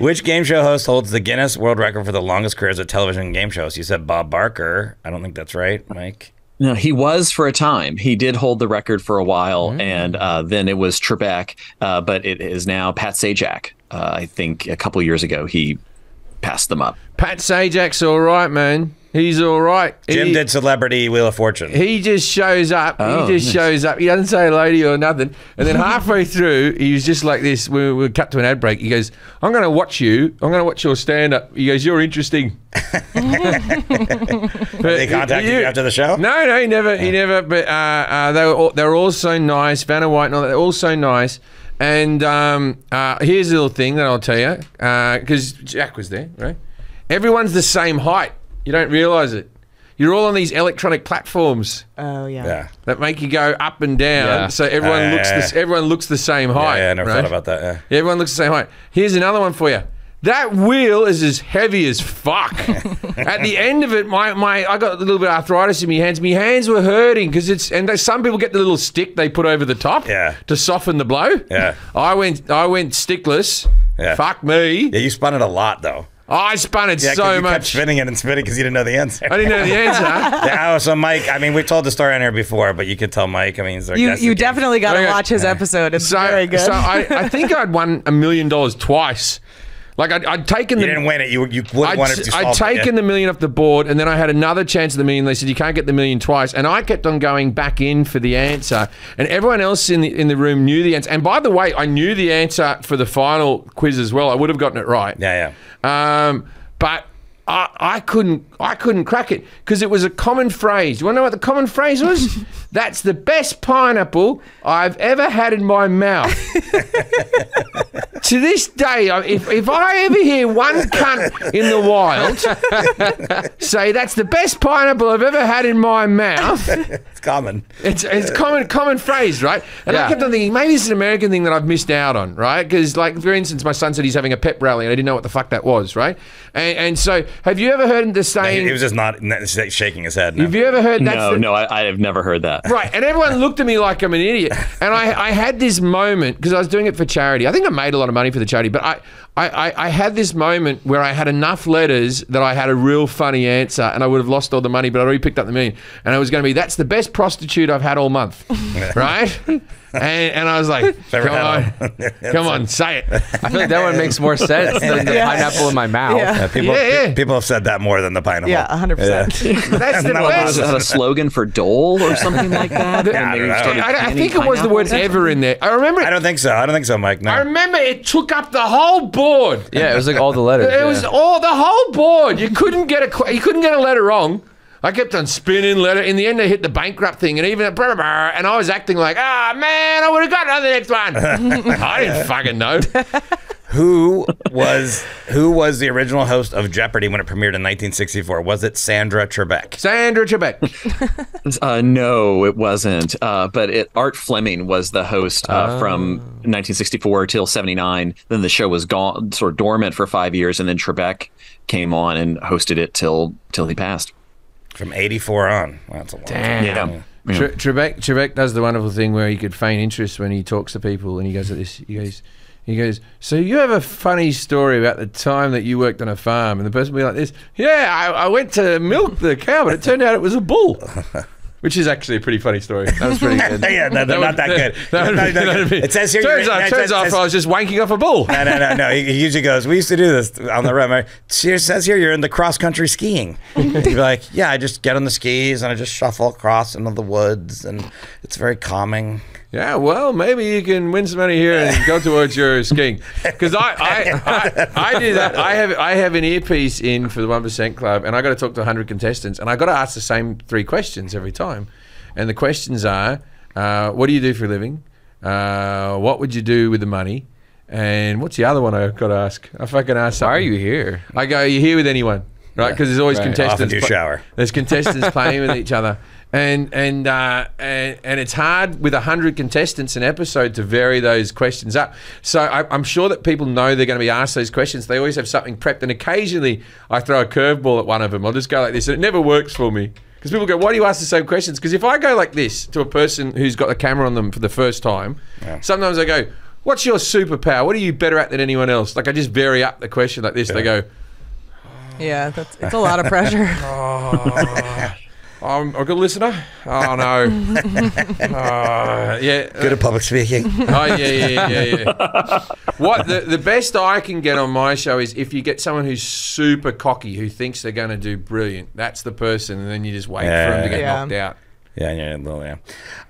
Which game show host holds the Guinness World Record for the longest careers of television game shows? You said Bob Barker. I don't think that's right, Mike. No, he was for a time. He did hold the record for a while, and then it was Trebek, but it is now Pat Sajak. I think a couple years ago he pass them up. Pat Sajak's all right, man. He's all right. Jim did Celebrity Wheel of Fortune. He just shows up. Shows up. He doesn't say hello to you or nothing. And then halfway through, he was just like this. We cut to an ad break. He goes, I'm going to watch you. I'm going to watch your stand-up. He goes, you're interesting. They contacted you after the show? No, he never. But they were all so nice. Vanna White and all that. They're all so nice. And here's a little thing that I'll tell you. Because Jack was there, right? Everyone's the same height. You don't realise it. You're all on these electronic platforms. Oh yeah. That make you go up and down, so everyone looks the same height. Yeah, I never thought about that. Yeah. Everyone looks the same height. Here's another one for you. That wheel is as heavy as fuck. At the end of it, I got a little bit of arthritis in my hands. My hands were hurting because some people get the little stick they put over the top to soften the blow. Yeah. I went stickless. Yeah. Fuck me. Yeah, you spun it a lot though. I spun it so you much. Kept spinning it and spinning because you didn't know the answer. I didn't know the answer. Yeah, so Mike, I mean, we've told the story on here before, but you could tell Mike, I mean, he's our guest. You definitely got to watch his episode. It's very good. So I think I'd won $1 million twice. Like I'd taken You didn't win it. You would have won it. I'd taken the $1 million off the board, and then I had another chance at the $1 million. They said you can't get the $1 million twice, and I kept on going back in for the answer. And everyone else in the room knew the answer. And by the way, I knew the answer for the final quiz as well. I would have gotten it right. Yeah. But I couldn't crack it because it was a common phrase. You want to know what the common phrase was? That's the best pineapple I've ever had in my mouth. To this day, if I ever hear one cunt in the wild say that's the best pineapple I've ever had in my mouth, it's common. It's common phrase, right? And I kept on thinking maybe it's an American thing that I've missed out on, right? Because, like, for instance, my son said he's having a pep rally, and I didn't know what the fuck that was, right? And so, have you ever heard the saying? He was just not shaking his head. No. Have you ever heard that? No, I have never heard that. Right, and everyone looked at me like I'm an idiot. And I had this moment, because I was doing it for charity. I think I made a lot of money for the charity, but I had this moment where I had enough letters that I had a real funny answer, and I would have lost all the money, but I'd already picked up the $1 million. And it was going to be, that's the best prostitute I've had all month, right? And I was like, come on, say it. I feel like that one makes more sense than the pineapple in my mouth. Yeah. People have said that more than the pineapple. Yeah, 100%. Yeah. That's the best. Was that a slogan for Dole or something like that? I think it was the word ever in there. I remember it. I don't think so, Mike. No. I remember it took up the whole board. Yeah, it was like all the letters. It was all the whole board. You couldn't get a letter wrong. I kept on spinning letter. In the end, I hit the bankrupt thing, and even and I was acting like, man, I would have gotten on the next one. I didn't fucking know. Who was the original host of Jeopardy when it premiered in 1964? Was it Sandra Trebek? Sandra Trebek. No, it wasn't. But Art Fleming was the host from 1964 till 79. Then the show was gone, sort of dormant for 5 years, and then Trebek came on and hosted it till he passed. From 84 on. Well, that's a long time. Yeah. Trebek does the wonderful thing where he could feign interest when he talks to people, and he goes like this. He goes, so you have a funny story about the time that you worked on a farm, and the person will be like this. Yeah, I went to milk the cow, but it turned out it was a bull. Which is actually a pretty funny story. That was pretty good. Yeah, no, not that good. It says here. Turns off I was just wanking off a bull. No. He usually goes, we used to do this on the road. It says here you're in the cross-country skiing. You'd be like, yeah, I just get on the skis and I just shuffle across into the woods, and it's very calming. Yeah, well, maybe you can win some money here and go towards your skiing. Because I do that. I have an earpiece in for the 1% Club, and I got to talk to 100 contestants, and I got to ask the same 3 questions every time. And the questions are, what do you do for a living? What would you do with the money? And what's the other one I've got to ask? I fucking ask something. Why are you here? I go, are you here with anyone? Right? Because there's always contestants. Often do shower. There's contestants playing with each other. And it's hard with 100 contestants an episode to vary those questions up. So I'm sure that people know they're going to be asked those questions. They always have something prepped, and occasionally I throw a curveball at one of them. I'll just go like this, and it never works for me because people go, "Why do you ask the same questions?" Because if I go like this to a person who's got the camera on them for the first time, sometimes I go, "What's your superpower? What are you better at than anyone else?" Like I just vary up the question like this. They go, "Yeah, it's a lot of pressure." A good listener? Oh, no. Yeah. Good at public speaking. Oh, yeah. What the best I can get on my show is if you get someone who's super cocky, who thinks they're going to do brilliant. That's the person, and then you just wait for them to get knocked out. Yeah. All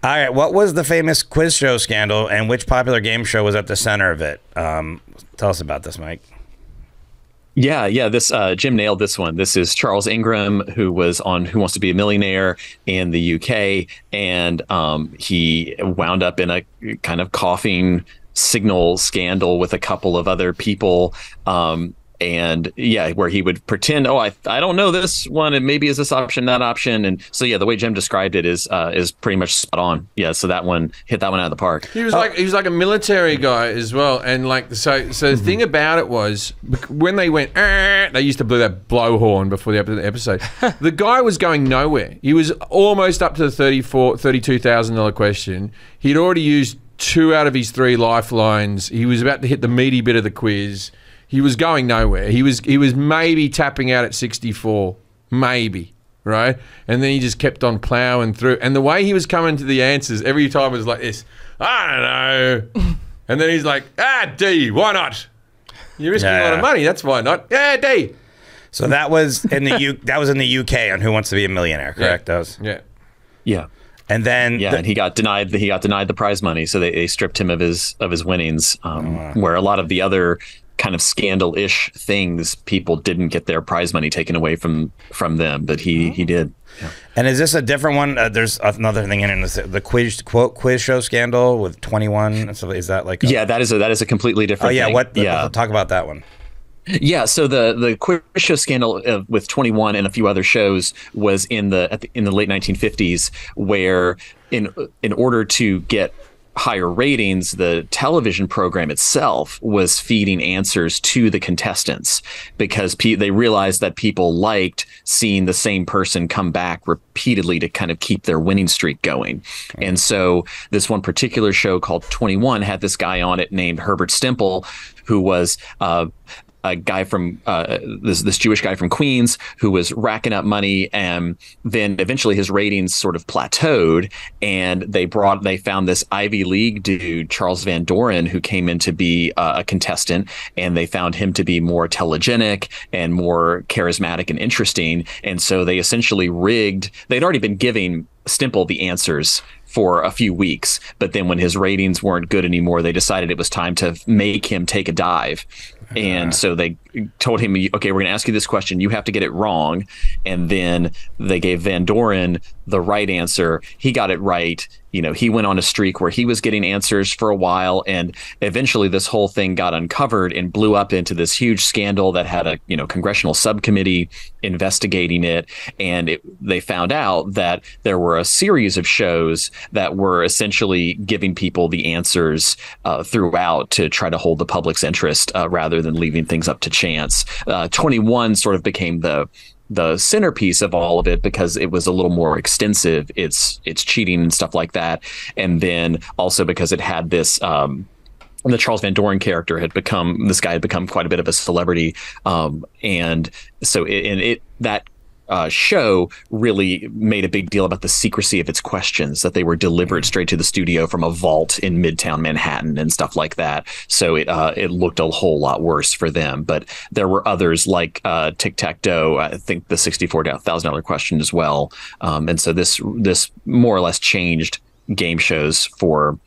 right. What was the famous quiz show scandal, and which popular game show was at the center of it? Tell us about this, Mike. Yeah. This Jim nailed this one. This is Charles Ingram, who was on Who Wants to Be a Millionaire in the UK, and he wound up in a kind of coughing signal scandal with a couple of other people. And yeah, where he would pretend, I don't know this one, and maybe is this option, that option, and so yeah, the way Jim described it is pretty much spot on. Yeah, so that one hit that one out of the park. He was like a military guy as well, and like so the thing about it was when they went, they used to blow that blowhorn before the episode. The guy was going nowhere. He was almost up to the $32,000 question. He'd already used 2 out of his 3 lifelines. He was about to hit the meaty bit of the quiz. He was going nowhere. He was maybe tapping out at 64, maybe, right? And then he just kept on plowing through. And the way he was coming to the answers every time was like this, I don't know. And then he's like, D, why not? You're risking a lot of money. That's why not. Yeah, D. So that was in the UK on Who Wants to Be a Millionaire, correct? Yeah. And then and he got denied the prize money, so they stripped him of his winnings. Where a lot of the other kind of scandal-ish things, people didn't get their prize money taken away from them, but he did. Yeah. And is this a different one? There's another thing in it, the quiz show scandal with 21. So is that like? That is a completely different. Thing. Talk about that one. Yeah, so the quiz show scandal with 21 and a few other shows was in the late 1950s, where in order to get higher ratings, the television program itself was feeding answers to the contestants because they realized that people liked seeing the same person come back repeatedly to kind of keep their winning streak going. And so this one particular show called 21 had this guy on it named Herbert Stemple, who was a guy from this Jewish guy from Queens who was racking up money, and then eventually his ratings sort of plateaued, and they found this Ivy League dude, Charles Van Doren, who came in to be a contestant, and they found him to be more telegenic and more charismatic and interesting, and so they essentially rigged. They'd already been giving Stemple the answers for a few weeks, but then when his ratings weren't good anymore, they decided it was time to make him take a dive. And so they told him, okay, we're going to ask you this question. You have to get it wrong. And then they gave Van Doren the right answer. He got it right. He went on a streak where he was getting answers for a while. And eventually this whole thing got uncovered and blew up into this huge scandal that had a, congressional subcommittee investigating it. And they found out that there were a series of shows that were essentially giving people the answers throughout to try to hold the public's interest rather than leaving things up to chance. 21 sort of became the centerpiece of all of it because it was a little more extensive. It's cheating and stuff like that, and then also because it had this. The Charles Van Doren character had become quite a bit of a celebrity, and so that show really made a big deal about the secrecy of its questions, that they were delivered straight to the studio from a vault in Midtown Manhattan and stuff like that. So it looked a whole lot worse for them. But there were others like Tic-Tac-Toe, I think the $64,000 question as well. And so this more or less changed game shows for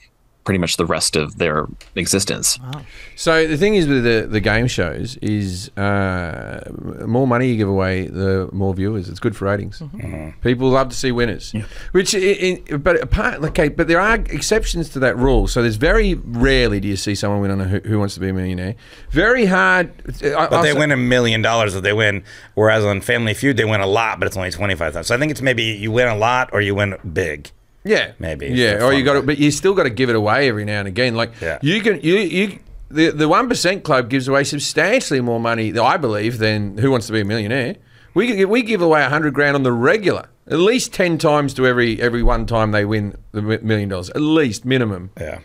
pretty much the rest of their existence. Wow. So the thing is with the game shows is more money you give away, the more viewers. It's good for ratings. Mm-hmm. People love to see winners. Yeah. But there are exceptions to that rule. So there's very rarely do you see someone win on Who Wants to Be a Millionaire. Very hard. But they win $1 million if they win, whereas on Family Feud they win a lot, but it's only $25,000. So I think it's maybe you win a lot or you win big. Yeah, maybe. Yeah, or you got to, but you still got to give it away every now and again. Like the 1% Club gives away substantially more money, I believe, than Who Wants to Be a Millionaire. We give away $100,000 on the regular, at least 10 times to every one time they win the $1 million, at least minimum. Yeah.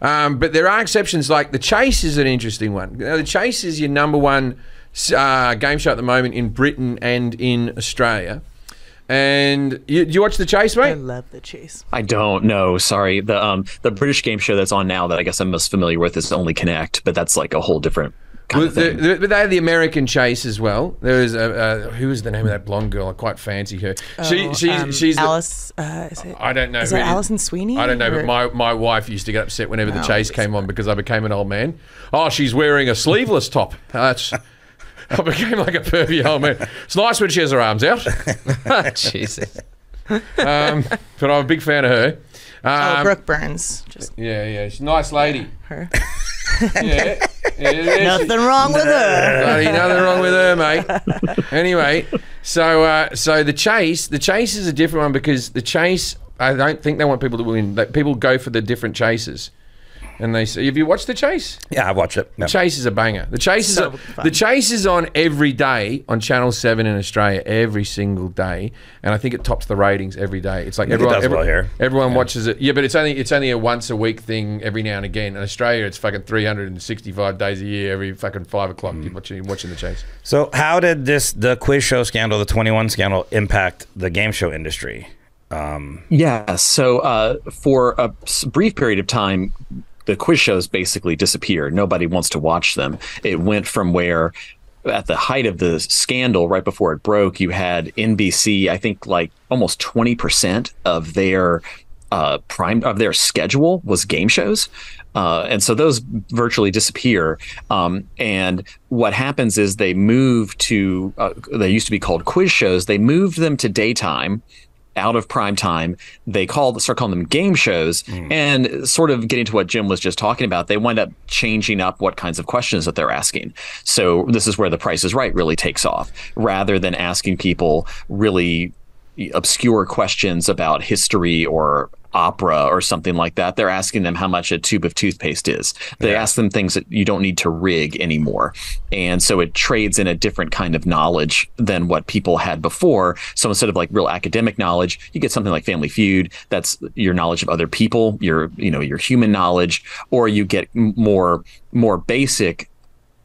But there are exceptions. Like the Chase is an interesting one. The Chase is your number one game show at the moment in Britain and in Australia. And you watch The Chase, I mate? love The Chase. I don't know. Sorry. The British game show that's on now that I guess I'm most familiar with is Only Connect, but that's like a whole different kind of thing. But they had the American Chase as well. There was who was the name of that blonde girl? I quite fancy her. She's Alice. Is it? I don't know. Is who it it Alison Sweeney? I don't know, or- but my wife used to get upset whenever The No, Chase it's came on because I became an old man. Oh, she's wearing a sleeveless top. That's. I became like a pervy old man. It's nice when she has her arms out. Jesus. But I'm a big fan of her. Brooke Burns. Just Yeah, she's a nice lady. her. Yeah. Nothing wrong with her. Bloody nothing wrong with her, mate. Anyway, so the chase is a different one because the chase, I don't think they want people to win. People go for the different chases. And they say, have you watched The Chase? Yeah, I watch it. The Chase is a banger. The Chase is So fun. The Chase is on every day on Channel 7 in Australia every single day, and I think it tops the ratings every day. It's like think it does well here. Everyone watches it. Yeah, but it's only a once a week thing every now and again. In Australia, it's fucking 365 days a year. Every fucking 5 o'clock, you're watching The Chase. So how did the quiz show scandal, the 21 scandal, impact the game show industry? Yeah. So for a brief period of time, the quiz shows basically disappeared. Nobody wants to watch them. It went from where at the height of the scandal, right before it broke, you had NBC, I think like almost 20% of their their schedule was game shows. And so those virtually disappear. And what happens is they move to, they used to be called quiz shows. They moved them to daytime, out of prime time. They start calling them game shows, and sort of getting to what Jim was just talking about. They wind up changing up what kinds of questions that they're asking. So this is where The Price is Right really takes off, rather than asking people really obscure questions about history or opera or something like that. They're asking them how much a tube of toothpaste is. They ask them things that you don't need to rig anymore. And so it trades in a different kind of knowledge than what people had before. So instead of like real academic knowledge, you get something like Family Feud. That's your knowledge of other people, your human knowledge, or you get more basic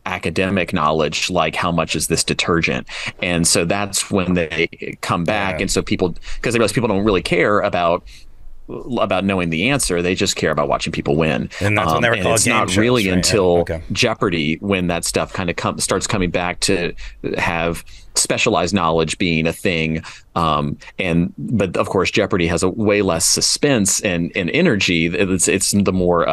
academic knowledge, like how much is this detergent. And so that's when they come back. And so because they realize people don't really care about knowing the answer, they just care about watching people win. And that's when they were called it's game not shows, really right? until Jeopardy when that stuff kind of starts coming back to have specialized knowledge being a thing. But of course Jeopardy has a way less suspense and energy. It's the more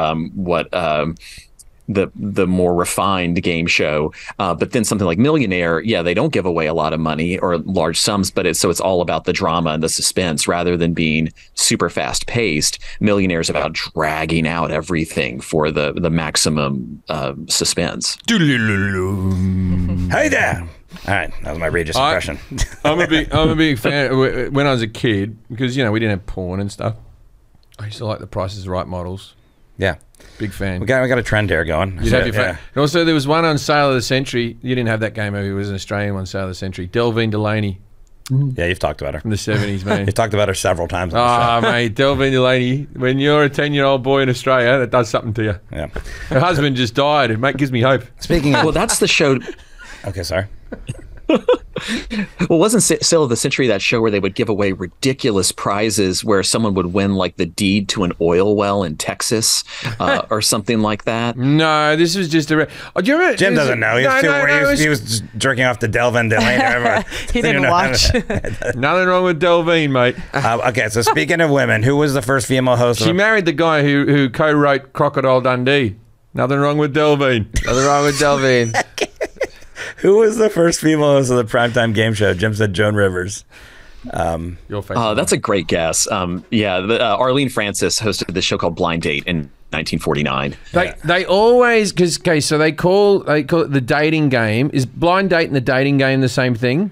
the more refined game show. But then something like Millionaire, they don't give away a lot of money or large sums, but it's all about the drama and the suspense rather than being super fast paced. Millionaire is about dragging out everything for the maximum suspense. Hey there. All right, that was my Regis impression. I'm a big fan. When I was a kid, because we didn't have porn and stuff, I used to like The Price is Right models. Yeah. Big fan. We got a trend here going. You'd have your fan. And also there was one on Sale of the Century. You didn't have that game over. It was an Australian one, Sale of the Century. Delvine Delaney Yeah, you've talked about her. from the 70s, man. You've talked about her several times on the show. Mate, Delvine Delaney. When you're a 10-year-old boy in Australia, that does something to you. Yeah. Her husband just died. It gives me hope. Speaking of... Well, that's the show. Okay, sorry. Well, wasn't Sale of the Century that show where they would give away ridiculous prizes where someone would win like the deed to an oil well in Texas or something like that? No, this was just a... Oh, do you remember? Jim doesn't know. He was just jerking off to Delvin Delaney. He didn't watch. Nothing wrong with Delvine, mate. Okay, so speaking of women, who was the first female host? She married the guy who co-wrote Crocodile Dundee. Nothing wrong with Delvine. Nothing wrong with Delvine. Who was the first female host of the primetime game show? Jim said Joan Rivers. Your face. That's a great guess. Arlene Francis hosted this show called Blind Date in 1949. They always so they call it the dating game. Is Blind Date and the dating game the same thing?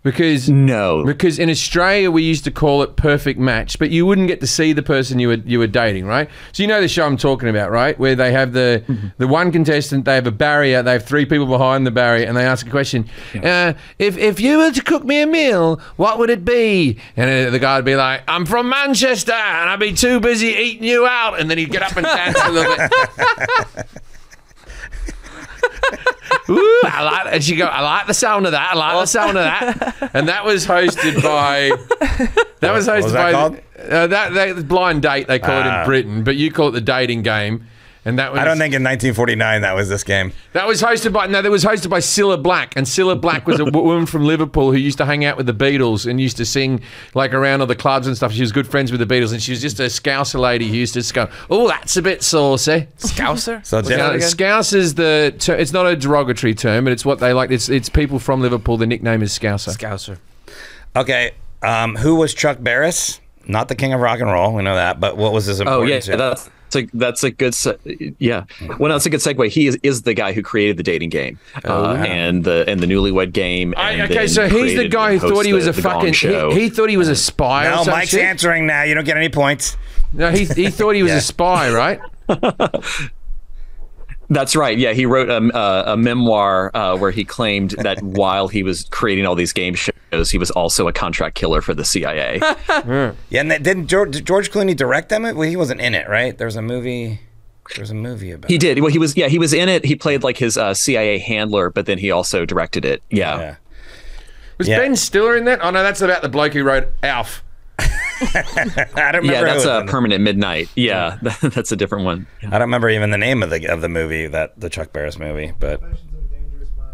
Because in Australia we used to call it Perfect Match, but you wouldn't get to see the person you were dating, right? So you know the show I'm talking about, right? Where they have the one contestant, they have a barrier, they have 3 people behind the barrier, and they ask a question. If you were to cook me a meal, what would it be? And the guy would be like, I'm from Manchester, and I'd be too busy eating you out, and then he'd get up and dance a little bit. ooh, I like, and she go, I like the sound of that. I like the sound of that. And that was hosted by. That was hosted by called? that Blind Date. They call it in Britain, but you call it the dating game. And that was, I don't think in 1949 that was this game. That was hosted by Cilla Black, and Cilla Black was a woman from Liverpool who used to hang out with the Beatles and used to sing like around all the clubs and stuff. She was good friends with the Beatles, and she was just a Scouser lady who used to just go, "Oh, that's a bit saucy." Scouser? So Scouse is it's not a derogatory term, but it's what they like. It's people from Liverpool. The nickname is Scouser. Scouser. Okay, who was Chuck Barris? Not the king of rock and roll, we know that, but what was his importance? Oh yeah, that's a good yeah. Well, that's a good segue. He is the guy who created the dating game and the newlywed game. Okay, so he's the guy who thought he was a fucking. He thought he was a spy. No, or some Mike's shit. answering now. You don't get any points. No, he thought he was a spy, right? That's right. Yeah, he wrote a memoir where he claimed that while he was creating all these game shows, he was also a contract killer for the CIA. Yeah, and didn't George Clooney direct them? Well, he wasn't in it, right? There was a movie about. He did. Well, he was in it. He played like his CIA handler, but then he also directed it. Yeah. Was Ben Stiller in that? Oh no, that's about the bloke who wrote Alf. I don't remember. Yeah, that's a Permanent Midnight. Yeah, that's a different one. I don't remember even the name of the movie, the Chuck Barris movie, but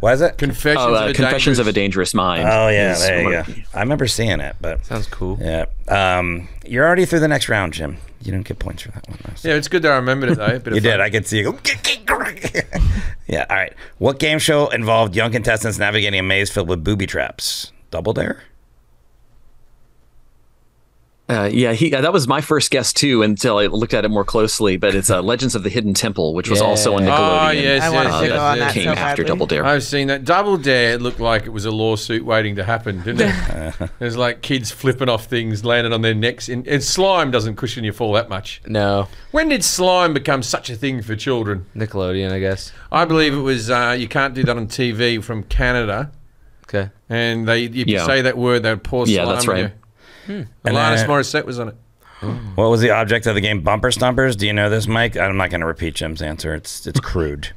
what is it? Confessions of a Dangerous Mind. Oh yeah, there you go. I remember seeing it, but sounds cool. Yeah. You're already through the next round, Jim. You didn't get points for that one. Yeah, it's good that I remembered it though. You did. I could see you go. Yeah. All right. What game show involved young contestants navigating a maze filled with booby traps? Double Dare? That was my first guess too until I looked at it more closely. But it's Legends of the Hidden Temple, which was also on Nickelodeon. Oh yes, I want to go on that came so after badly. Double Dare. I've seen that. Double Dare. It looked like it was a lawsuit waiting to happen, didn't it? There's like kids flipping off things, landing on their necks. And slime doesn't cushion your fall that much. No. When did slime become such a thing for children? Nickelodeon, I guess. I believe it was. You can't do that on TV from Canada. Okay. And you say that word, they would pour slime. Yeah, that's right. Alanis Morissette was on it. What was the object of the game Bumper Stumpers? Do you know this, Mike? I'm not going to repeat Jim's answer. It's crude.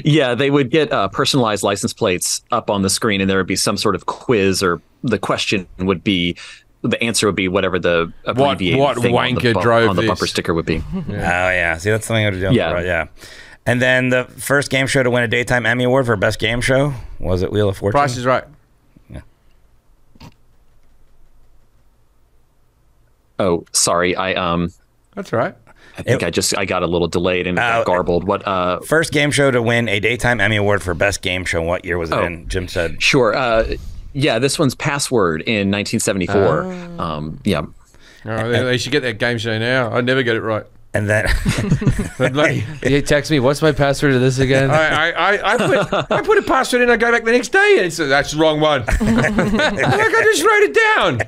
Yeah, they would get personalized license plates up on the screen, and there would be some sort of quiz, or the question would be, the answer would be whatever the abbreviated what thing wanker drove on the this? bumper sticker would be. Oh yeah, see that's something I would do. Yeah. Yeah. And then the first game show to win a daytime Emmy Award for best game show, was it Wheel of Fortune? Price is Right. Oh, sorry. That's right. I think I got a little delayed and got garbled. What? First game show to win a daytime Emmy Award for best game show. What year was it in? Jim said. Sure. Yeah, this one's Password in 1974. Yeah. Oh, they should get that game show now. I never get it right. And then He texts me, "What's my password to this again?" I put a password in. I go back the next day, and it's that's the wrong one. I just wrote it down.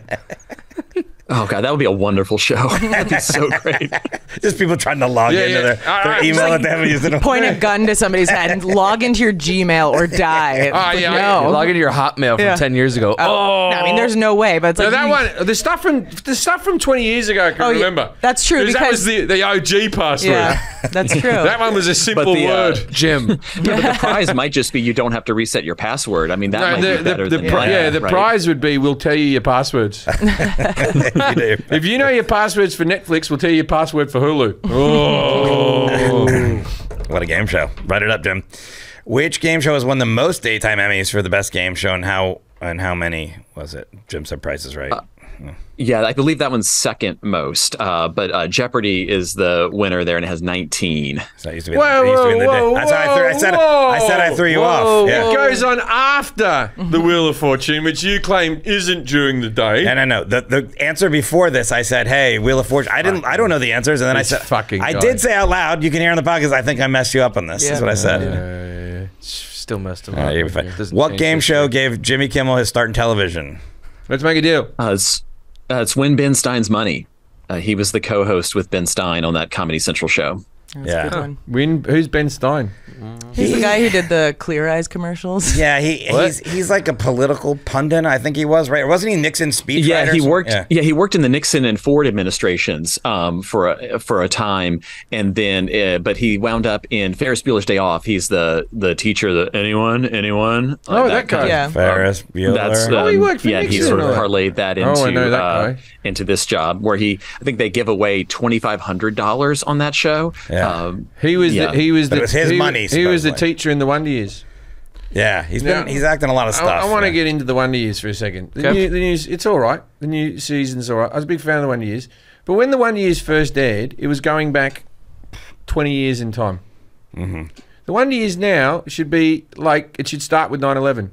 Oh god, that would be a wonderful show. That'd be so great. just people trying to log into their email that they haven't used in a Point a gun to somebody's head and log into your Gmail or die. No. Log into your Hotmail from 10 years ago. No, I mean, there's no way. But it's like that one, the stuff from 20 years ago, I can remember. That's true. Because that was the OG password. Yeah, that's true. That one was a simple word. Jim. But the prize might just be you don't have to reset your password. I mean, that might be better than the prize would be we'll tell you your passwords. If you know your passwords for Netflix, we'll tell you your password for Hulu. Oh. What a game show. Write it up, Jim. Which game show has won the most daytime Emmys for the best game show, and how many was it? Jim said Price is Right. Yeah, I believe that one's second most. But Jeopardy is the winner there, and it has 19. So that used to be That's why I said I threw you off. Yeah. It goes on after the Wheel of Fortune, which you claim isn't during the day. No. The answer before this, I said, "Hey, Wheel of Fortune." I don't know the answers, and then I said, "I did say out loud." You can hear on the podcast. I think I messed you up on this. Is what I said. Still messed him up. What game show gave Jimmy Kimmel his start in television? Let's make a deal. It's Win Ben Stein's Money. He was the co-host with Ben Stein on that Comedy Central show. That's a good one. Who's Ben Stein? He's the guy who did the Clear Eyes commercials. Yeah, he's like a political pundit. I think he was, right? Wasn't he Nixon's speechwriter? Yeah, he worked. Yeah. He worked in the Nixon and Ford administrations for a time, and then but he wound up in Ferris Bueller's Day Off. He's the teacher. That anyone. That guy. Yeah. Ferris Bueller. That's he worked for Nixon. He sort of parlayed that into I know that guy. Into this job where I think they give away $2,500 on that show. Yeah. He was But it was his money. He was the supposedly. teacher in the Wonder Years. Yeah, he's acting a lot of stuff. I want to get into the Wonder Years for a second. The news, it's all right. The new season's all right. I was a big fan of the Wonder Years, but when the Wonder Years first aired, it was going back 20 years in time. Mm-hmm. The Wonder Years now should be like it should start with 9/11.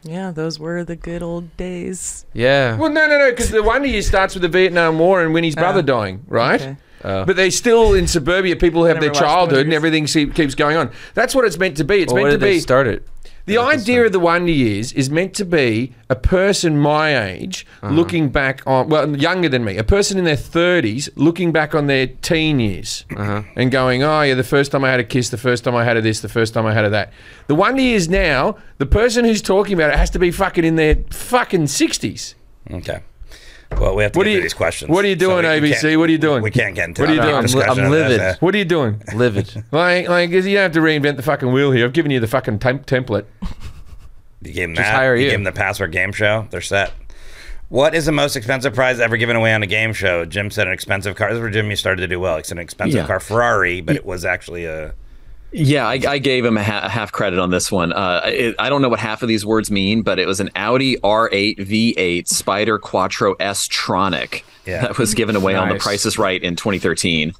Yeah, those were the good old days. Yeah. Well, no, because the Wonder Years starts with the Vietnam War and Winnie's brother dying, right? Okay. But they still in suburbia. People have I their never watched childhood, and Wonder everything keeps going on. That's what it's meant to be. It's Where meant to did they be. start it? The idea of the Wonder Years is meant to be a person my age looking back on, well, younger than me, a person in their 30s looking back on their teen years and going, oh, yeah, the first time I had a kiss, the first time I had a this, the first time I had a that. The Wonder Years now, the person who's talking about it has to be fucking in their fucking 60s. Okay. Well, we have to get through these questions. What are you doing, ABC? What are you doing? We can't get into What are you that doing? discussion I'm livid. of that. What are you doing? Livid. Like, you don't have to reinvent the fucking wheel here. I've given you the fucking template. You gave them Just that. hire You you. gave them the password game show. They're set. What is the most expensive prize ever given away on a game show? Jim said an expensive car. This is where Jim, you started to do well. It's an expensive car, Ferrari, but it was actually a... Yeah, I gave him a half credit on this one. I don't know what half of these words mean, but it was an Audi R8 V8 Spider Quattro S-Tronic that was given away on The Price is Right in 2013.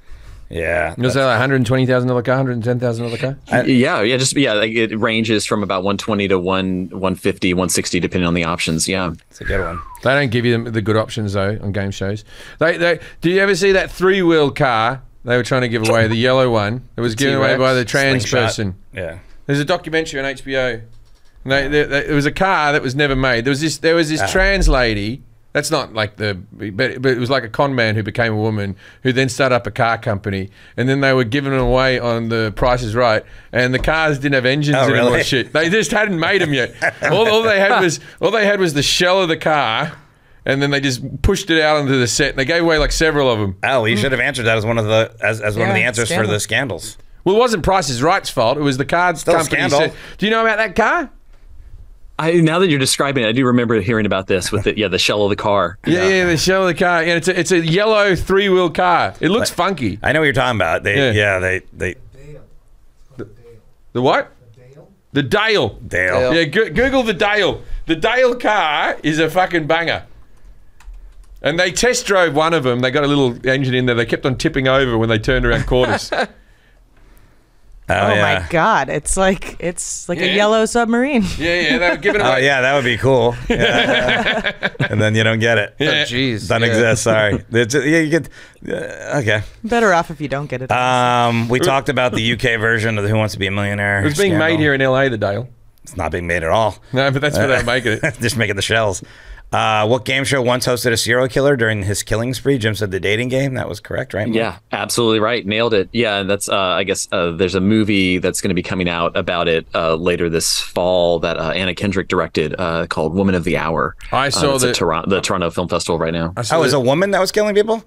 Yeah. Was that like $120,000 car, $110,000 car? It ranges from about 120 to 150, 160, depending on the options. Yeah, It's a good one. They don't give you the good options though on game shows. Do you ever see that 3-wheel car they were trying to give away, the yellow one that was given away by the trans Slingshot. person? Yeah. There's a documentary on HBO. It was a car that was never made. There was this trans lady. That's not like but it was like a con man who became a woman who then started up a car company, and then they were giving them away on The Price is Right, and the cars didn't have engines Oh, anymore. really? Shit, they just hadn't made them yet. all they had was the shell of the car, and then they just pushed it out onto the set. And they gave away like several of them. Oh, you should have answered that as one of the one of the answers for scandal. the scandals. Well, it wasn't Price is Right's fault. It was the car Still a company. scandal. Do you know about that car? now that you're describing it, I do remember hearing about this with the shell of the car. Yeah, the shell of the car. Yeah, it's a yellow 3-wheel car. It looks funky. I know what you're talking about. They The what? The Dale. Dale. Yeah, Google the Dale. The Dale car is a fucking banger. And they test drove one of them. They got a little engine in there. They kept on tipping over when they turned around corners. Oh my God! It's like a yellow submarine. Yeah, they were giving Oh away. yeah, that would be cool. Yeah. And then you don't get it. Oh, jeez. Doesn't exist. Sorry. You get okay. Better off if you don't get it. We talked about the UK version of the Who Wants to Be a Millionaire. It was being scandal. made here in LA, the Dale. It's not being made at all. No, but that's where they're making it. Just making the shells. What game show once hosted a serial killer during his killing spree? Jim said the dating game. That was correct, right? Yeah, absolutely right. Nailed it. Yeah, and that's I guess there's a movie that's going to be coming out about it later this fall that Anna Kendrick directed called Woman of the Hour. I saw it's at the Toronto Film Festival right now. Oh, it was a woman that was killing people?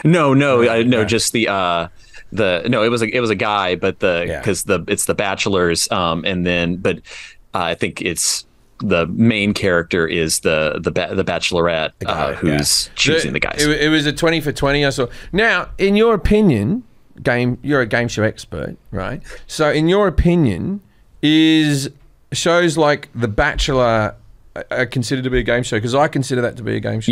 No, just it was a guy, but because it's the Bachelors, and then I think it's. The main character is the Bachelorette who's choosing the guys. It was a 20 for 20 I saw. Now, in your opinion, you're a game show expert, right? So in your opinion, is shows like The Bachelor are considered to be a game show? Because I consider that to be a game show.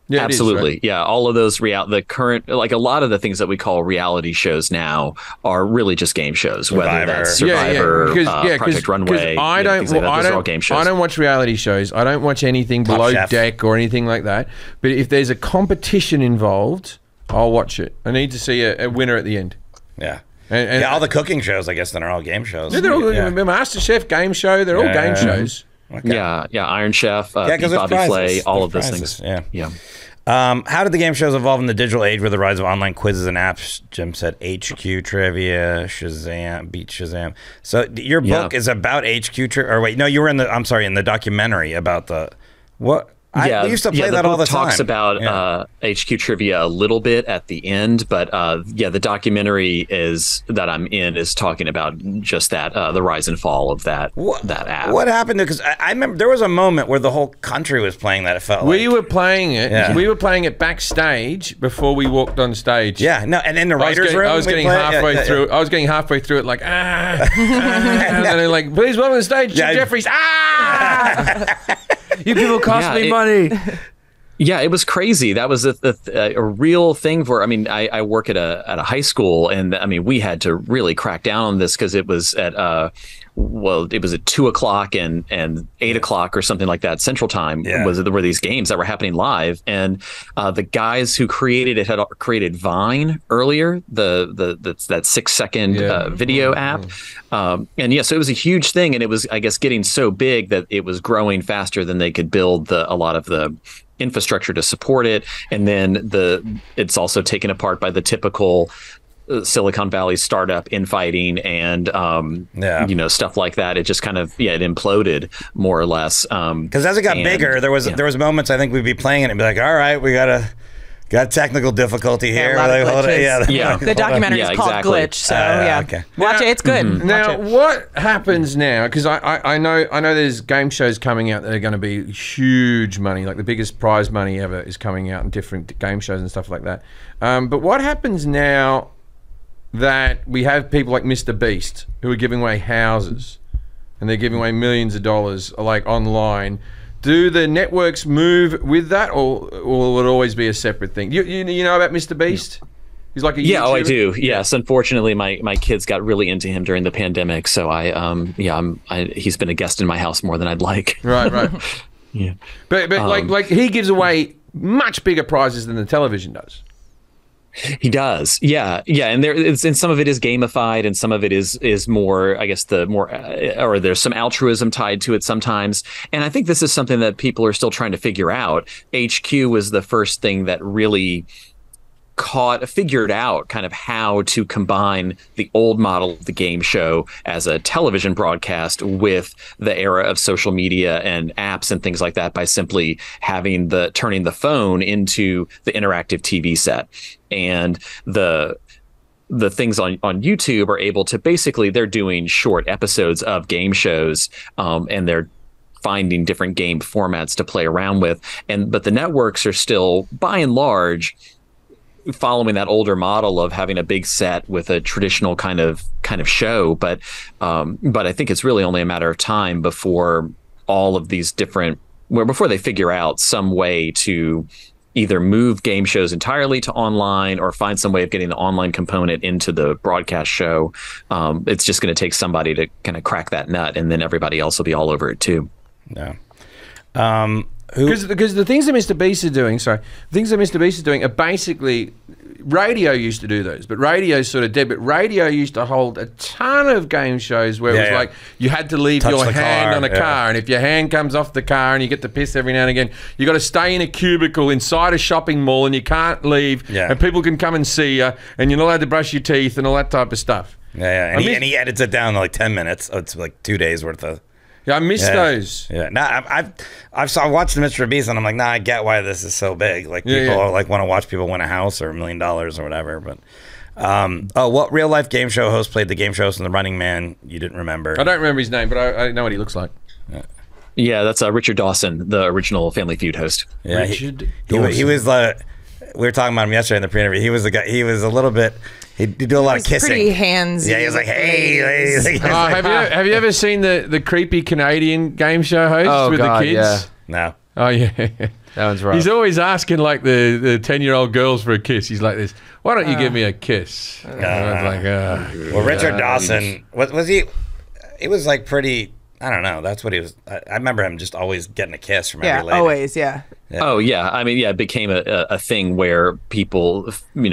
Yeah, absolutely. It is, right? Yeah, all of those the current, like a lot of the things that we call reality shows now are really just game shows. Whether that's Survivor, Project Runway, things like that. Those are all game shows. I don't watch reality shows. I don't watch anything below deck or anything like that. But if there's a competition involved, I'll watch it. I need to see a winner at the end. Yeah. And all the cooking shows, I guess, then are all game shows. Yeah, they're all MasterChef game show. They're all game shows. Okay. Yeah, Iron Chef, Beat 'cause there's Bobby prizes. Flay, all There's of those prizes. things. Yeah. How did the game shows evolve in the digital age with the rise of online quizzes and apps? Jim said HQ trivia, Shazam, beat Shazam. So your book is about HQ trivia. Or wait, no, you were in the. I'm sorry, in the documentary about the what. We used to play that all the time. Talks about HQ trivia a little bit at the end, but the documentary that I'm in is talking about just that the rise and fall of that app. What happened? Because I remember there was a moment where the whole country was playing that. It felt we were playing it. Yeah. We were playing it backstage before we walked on stage. Yeah, no, and in the writers' room, I was getting halfway through. I was getting halfway through it, like and they're like, "Please welcome to the stage, Jim Jefferies." You people cost me money. Yeah, it was crazy. That was a real thing for. I mean, I work at a high school, and I mean, we had to really crack down on this because it was at it was at 2:00 and 8:00 or something like that Central Time. Were these games that were happening live, and the guys who created it had created Vine earlier, that 6-second video app, and so it was a huge thing, and it was, I guess, getting so big that it was growing faster than they could build a lot of the infrastructure to support it, and then it's also taken apart by the typical Silicon Valley startup infighting and stuff like that. It just kind of it imploded more or less. Because as it got bigger, there was moments I think we'd be playing it and be like, all right, we got technical difficulty here. The documentary is called Glitch, so okay. Watch it. It's good. Mm-hmm. Now, what happens now? Because I know there's game shows coming out that are going to be huge money, like the biggest prize money ever is coming out in different game shows and stuff like that. But what happens now that we have people like Mr. Beast who are giving away houses and they're giving away millions of dollars, like online? Do the networks move with that, or will it always be a separate thing? You know about Mr. Beast? He's like a YouTuber. I do. Yes, unfortunately, my kids got really into him during the pandemic, so he's been a guest in my house more than I'd like. Right. Yeah, but like he gives away much bigger prizes than the television does. He does, yeah, and and some of it is gamified, and some of it is more, I guess, or there's some altruism tied to it sometimes. And I think this is something that people are still trying to figure out. HQ was the first thing that really figured out kind of how to combine the old model of the game show as a television broadcast with the era of social media and apps and things like that by simply turning the phone into the interactive TV set. And the things on YouTube are able to they're doing short episodes of game shows, and they're finding different game formats to play around with. But the networks are still, by and large, following that older model of having a big set with a traditional kind of show. But I think it's really only a matter of time before all of these before they figure out some way to either move game shows entirely to online or find some way of getting the online component into the broadcast show. It's just going to take somebody to kind of crack that nut, and then everybody else will be all over it too. Yeah. Because the things that Mr. Beast are doing are basically, radio used to do those, but radio's sort of dead. But radio used to hold a ton of game shows where it was like you had to leave your hand on a car, and if your hand comes off the car and you get to piss every now and again, you got to stay in a cubicle inside a shopping mall and you can't leave, and people can come and see you, and you're not allowed to brush your teeth and all that type of stuff. And he edits it down to like 10 minutes. So it's like 2 days worth of. Yeah, I miss those. Yeah, I watched the Mr. Beast, and I'm like, I get why this is so big. Like people like want to watch people win a house or $1 million or whatever. But what real life game show host played the game show host in The Running Man? You didn't remember? I don't remember his name, but I know what he looks like. Yeah, that's Richard Dawson, the original Family Feud host. Yeah, Richard Dawson. He was we were talking about him yesterday in the pre-interview. He was the guy. He was a little bit. He'd do a lot of kissing. Pretty handsy. Yeah, he was like, "Hey, ladies." Have you ever seen the creepy Canadian game show host with the kids? Yeah. No. Oh yeah, that one's rough. He's always asking like the 10-year-old girls for a kiss. He's like this. Why don't you give me a kiss? Well, Richard Dawson was he? It was like pretty. I don't know. That's what he was. I remember him just always getting a kiss from every lady. Always, yeah. Oh yeah. I mean, it became a thing where people,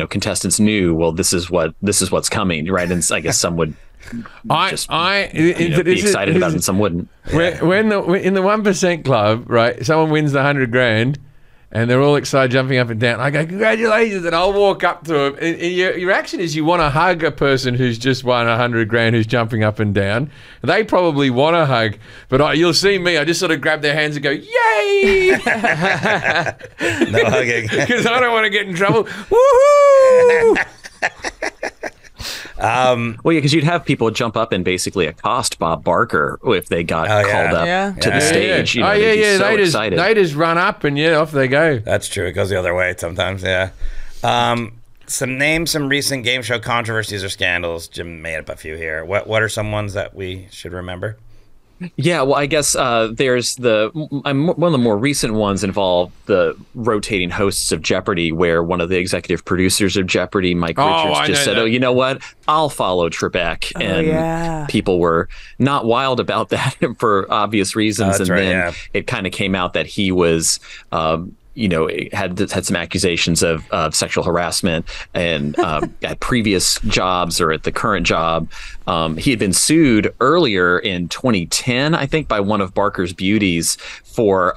contestants knew, well, this is what's coming, right? And I guess some would be excited about it, and some wouldn't. When in the 1% club, right? Someone wins the $100,000, And they're all excited, jumping up and down. I go, congratulations, and I'll walk up to them. And your reaction is you want to hug a person who's just won $100,000 who's jumping up and down. They probably want a hug, but you'll see me. I just sort of grab their hands and go, yay! No hugging. Because I don't want to get in trouble. Woohoo! Well, yeah, because you'd have people jump up and basically accost Bob Barker if they got called up to the stage. You know, they'd be so excited. They just run up and off they go. That's true. It goes the other way sometimes. Yeah. Some recent game show controversies or scandals. Jim made up a few here. What are some ones that we should remember? Yeah, well, I guess there's one of the more recent ones involved the rotating hosts of Jeopardy, where one of the executive producers of Jeopardy, Mike Richards, just said, "Oh, you know what? I'll follow Trebek," and people were not wild about that for obvious reasons. And then it kind of came out that he was. Had some accusations of sexual harassment and at previous jobs or at the current job. He had been sued earlier in 2010, I think, by one of Barker's beauties for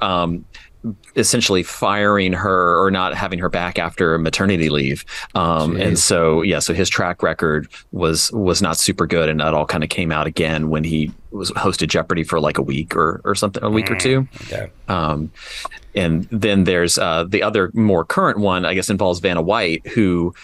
essentially firing her or not having her back after maternity leave. And so his track record was not super good. And that all kind of came out again when he was hosted Jeopardy for like a week or something, a week or two. Okay. And then there's the other more current one, I guess, involves Vanna White, who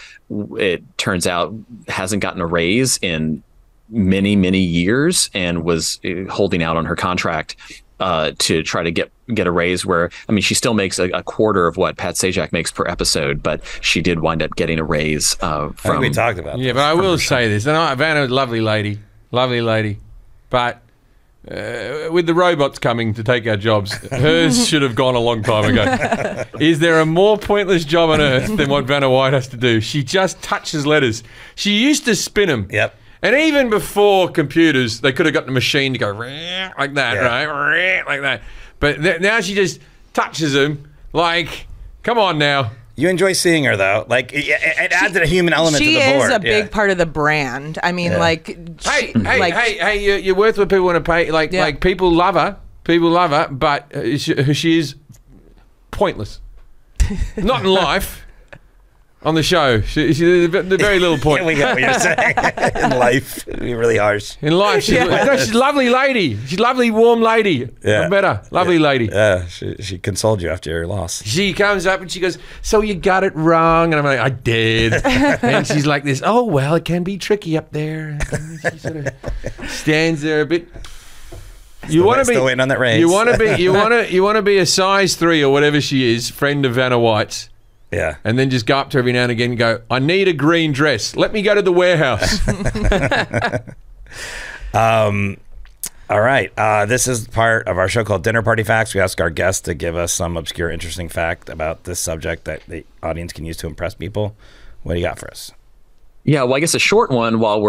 it turns out hasn't gotten a raise in many, many years and was holding out on her contract to try to get a raise where, I mean, she still makes a quarter of what Pat Sajak makes per episode, but she did wind up getting a raise I think we talked about but I will say this. And Vanna, lovely lady. But with the robots coming to take our jobs, hers should have gone a long time ago. Is there a more pointless job on earth than what Vanna White has to do? She just touches letters. She used to spin them. Yep. And even before computers, they could have got the machine to go like that, right? Like that. But now she just touches them. Like, come on now. You enjoy seeing her, though. Like, it adds a human element to the board. She is a big part of the brand. I mean, hey, you're worth what people want to pay. Like people love her. But she is pointless. Not in life. On the show, she's the very little point. We get what you're saying. In life, it'd be really harsh. In life, she's a lovely lady. She's a lovely, warm lady. Yeah. Better. Lovely lady. Yeah, she consoled you after your loss. She comes up and she goes, so you got it wrong. And I'm like, I did. And she's like this, oh, well, it can be tricky up there. And she sort of stands there a bit. You want to be still waiting on that raise. You want to be a size 3 or whatever she is, friend of Vanna White's. Yeah. And then just go up to her every now and again and go, I need a green dress. Let me go to the warehouse. All right. This is part of our show called Dinner Party Facts. We ask our guests to give us some obscure, interesting fact about this subject that the audience can use to impress people. What do you got for us? Yeah, well, I guess a short one while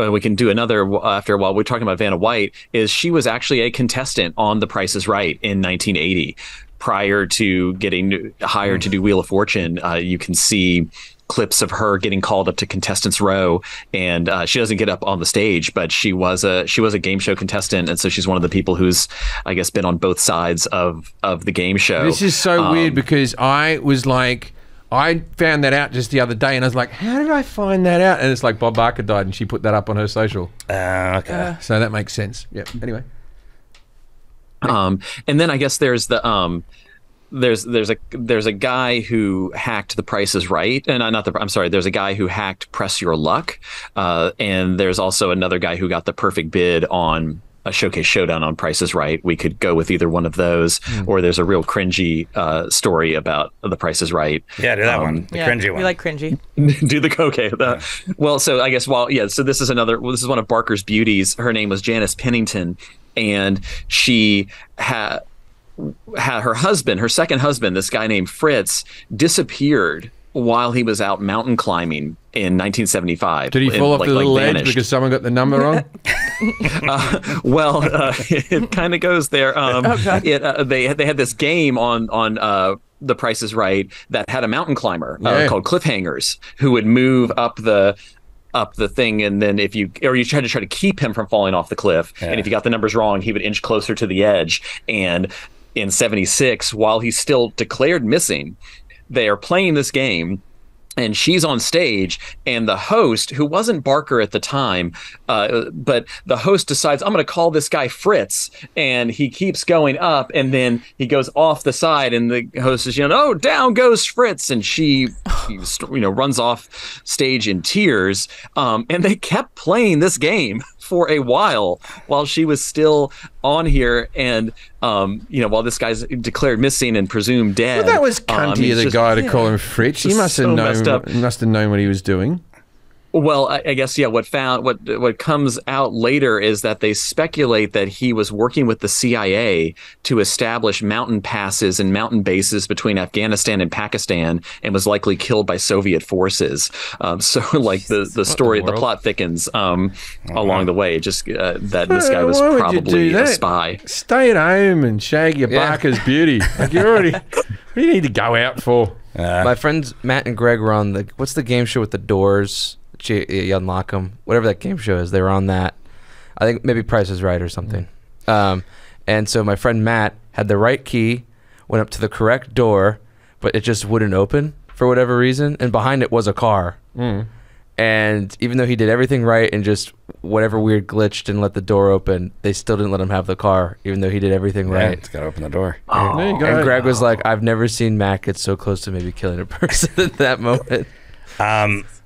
we can do another while we're talking about Vanna White is she was actually a contestant on The Price is Right in 1980. Prior to getting hired to do Wheel of Fortune, you can see clips of her getting called up to contestants row, and she doesn't get up on the stage, but she was a game show contestant, and so she's one of the people who's, I guess, been on both sides of the game show. This is so weird because I found that out just the other day, and I was like, how did I find that out? And it's like Bob Barker died, and she put that up on her social. Okay. So that makes sense. Yeah. Anyway. And then I guess there's the there's a guy who hacked The Price is Right, and there's a guy who hacked Press Your Luck, and there's also another guy who got the perfect bid on a Showcase Showdown on Price is Right. We could go with either one of those, or there's a real cringy story about The Price is Right. Yeah, do that one. The cringy one. We like cringy. Do the okay. Well, so I guess so this is one of Barker's beauties. Her name was Janice Pennington. And she had her husband, her second husband, this guy named Fritz, disappeared while he was out mountain climbing in 1975. Did he fall off the little edge because someone got the number wrong? It kind of goes there. They had this game on The Price is Right that had a mountain climber called Cliffhangers who would move up the thing, and then you tried to keep him from falling off the cliff, and if you got the numbers wrong, he would inch closer to the edge, and in 76 while he's still declared missing. They are playing this game, and she's on stage, and the host, who wasn't Barker at the time, but the host decides, I'm going to call this guy Fritz, and he keeps going up, and then he goes off the side, and the host is yelling, oh, down goes Fritz, and she runs off stage in tears, and they kept playing this game for a while she was still on here, and while this guy's declared missing and presumed dead. Well, that was cunty of the guy to call him Fritz. He must have known what he was doing. Well, I guess, yeah, what comes out later is that they speculate that he was working with the CIA to establish mountain passes and mountain bases between Afghanistan and Pakistan, and was likely killed by Soviet forces. So like the story, the plot thickens along the way, just that this guy was probably a spy. Stay at home and shag your Barker's beauty. Like what do you need to go out for? My friends Matt and Greg were on what's the game show with the doors? You unlock them, whatever that game show is. They were on that. I think maybe Price is Right or something. And so my friend Matt had the right key, went up to the correct door, but it just wouldn't open for whatever reason. And behind it was a car. And even though he did everything right and just whatever weird glitch didn't let the door open, they still didn't let him have the car, even though he did everything right. It's got to open the door. Oh. There you go. And Greg was like, I've never seen Matt get so close to maybe killing a person at that moment.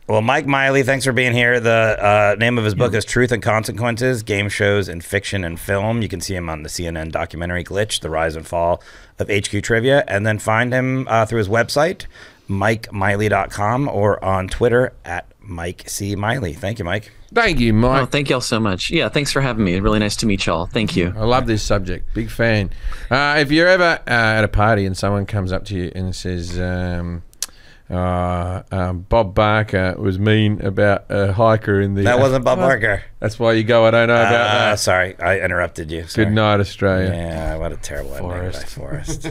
Well, Mike Miley, thanks for being here. The name of his book is Truth and Consequences, Game Shows in Fiction and Film. You can see him on the CNN documentary Glitch, The Rise and Fall of HQ Trivia, and then find him through his website, MikeMiley.com, or on Twitter at Mike C. Miley. Thank you, Mike. Thank you, Mike. Oh, thank y'all so much. Yeah, thanks for having me. Really nice to meet y'all. Thank you. I love this subject. Big fan. If you're ever at a party and someone comes up to you and says... Bob Barker was mean about a hiker in the... That wasn't Bob Barker. That's why you go, I don't know about that. Sorry, I interrupted you. Sorry. Good night, Australia. Yeah, what a terrible ending. Forest. Forest.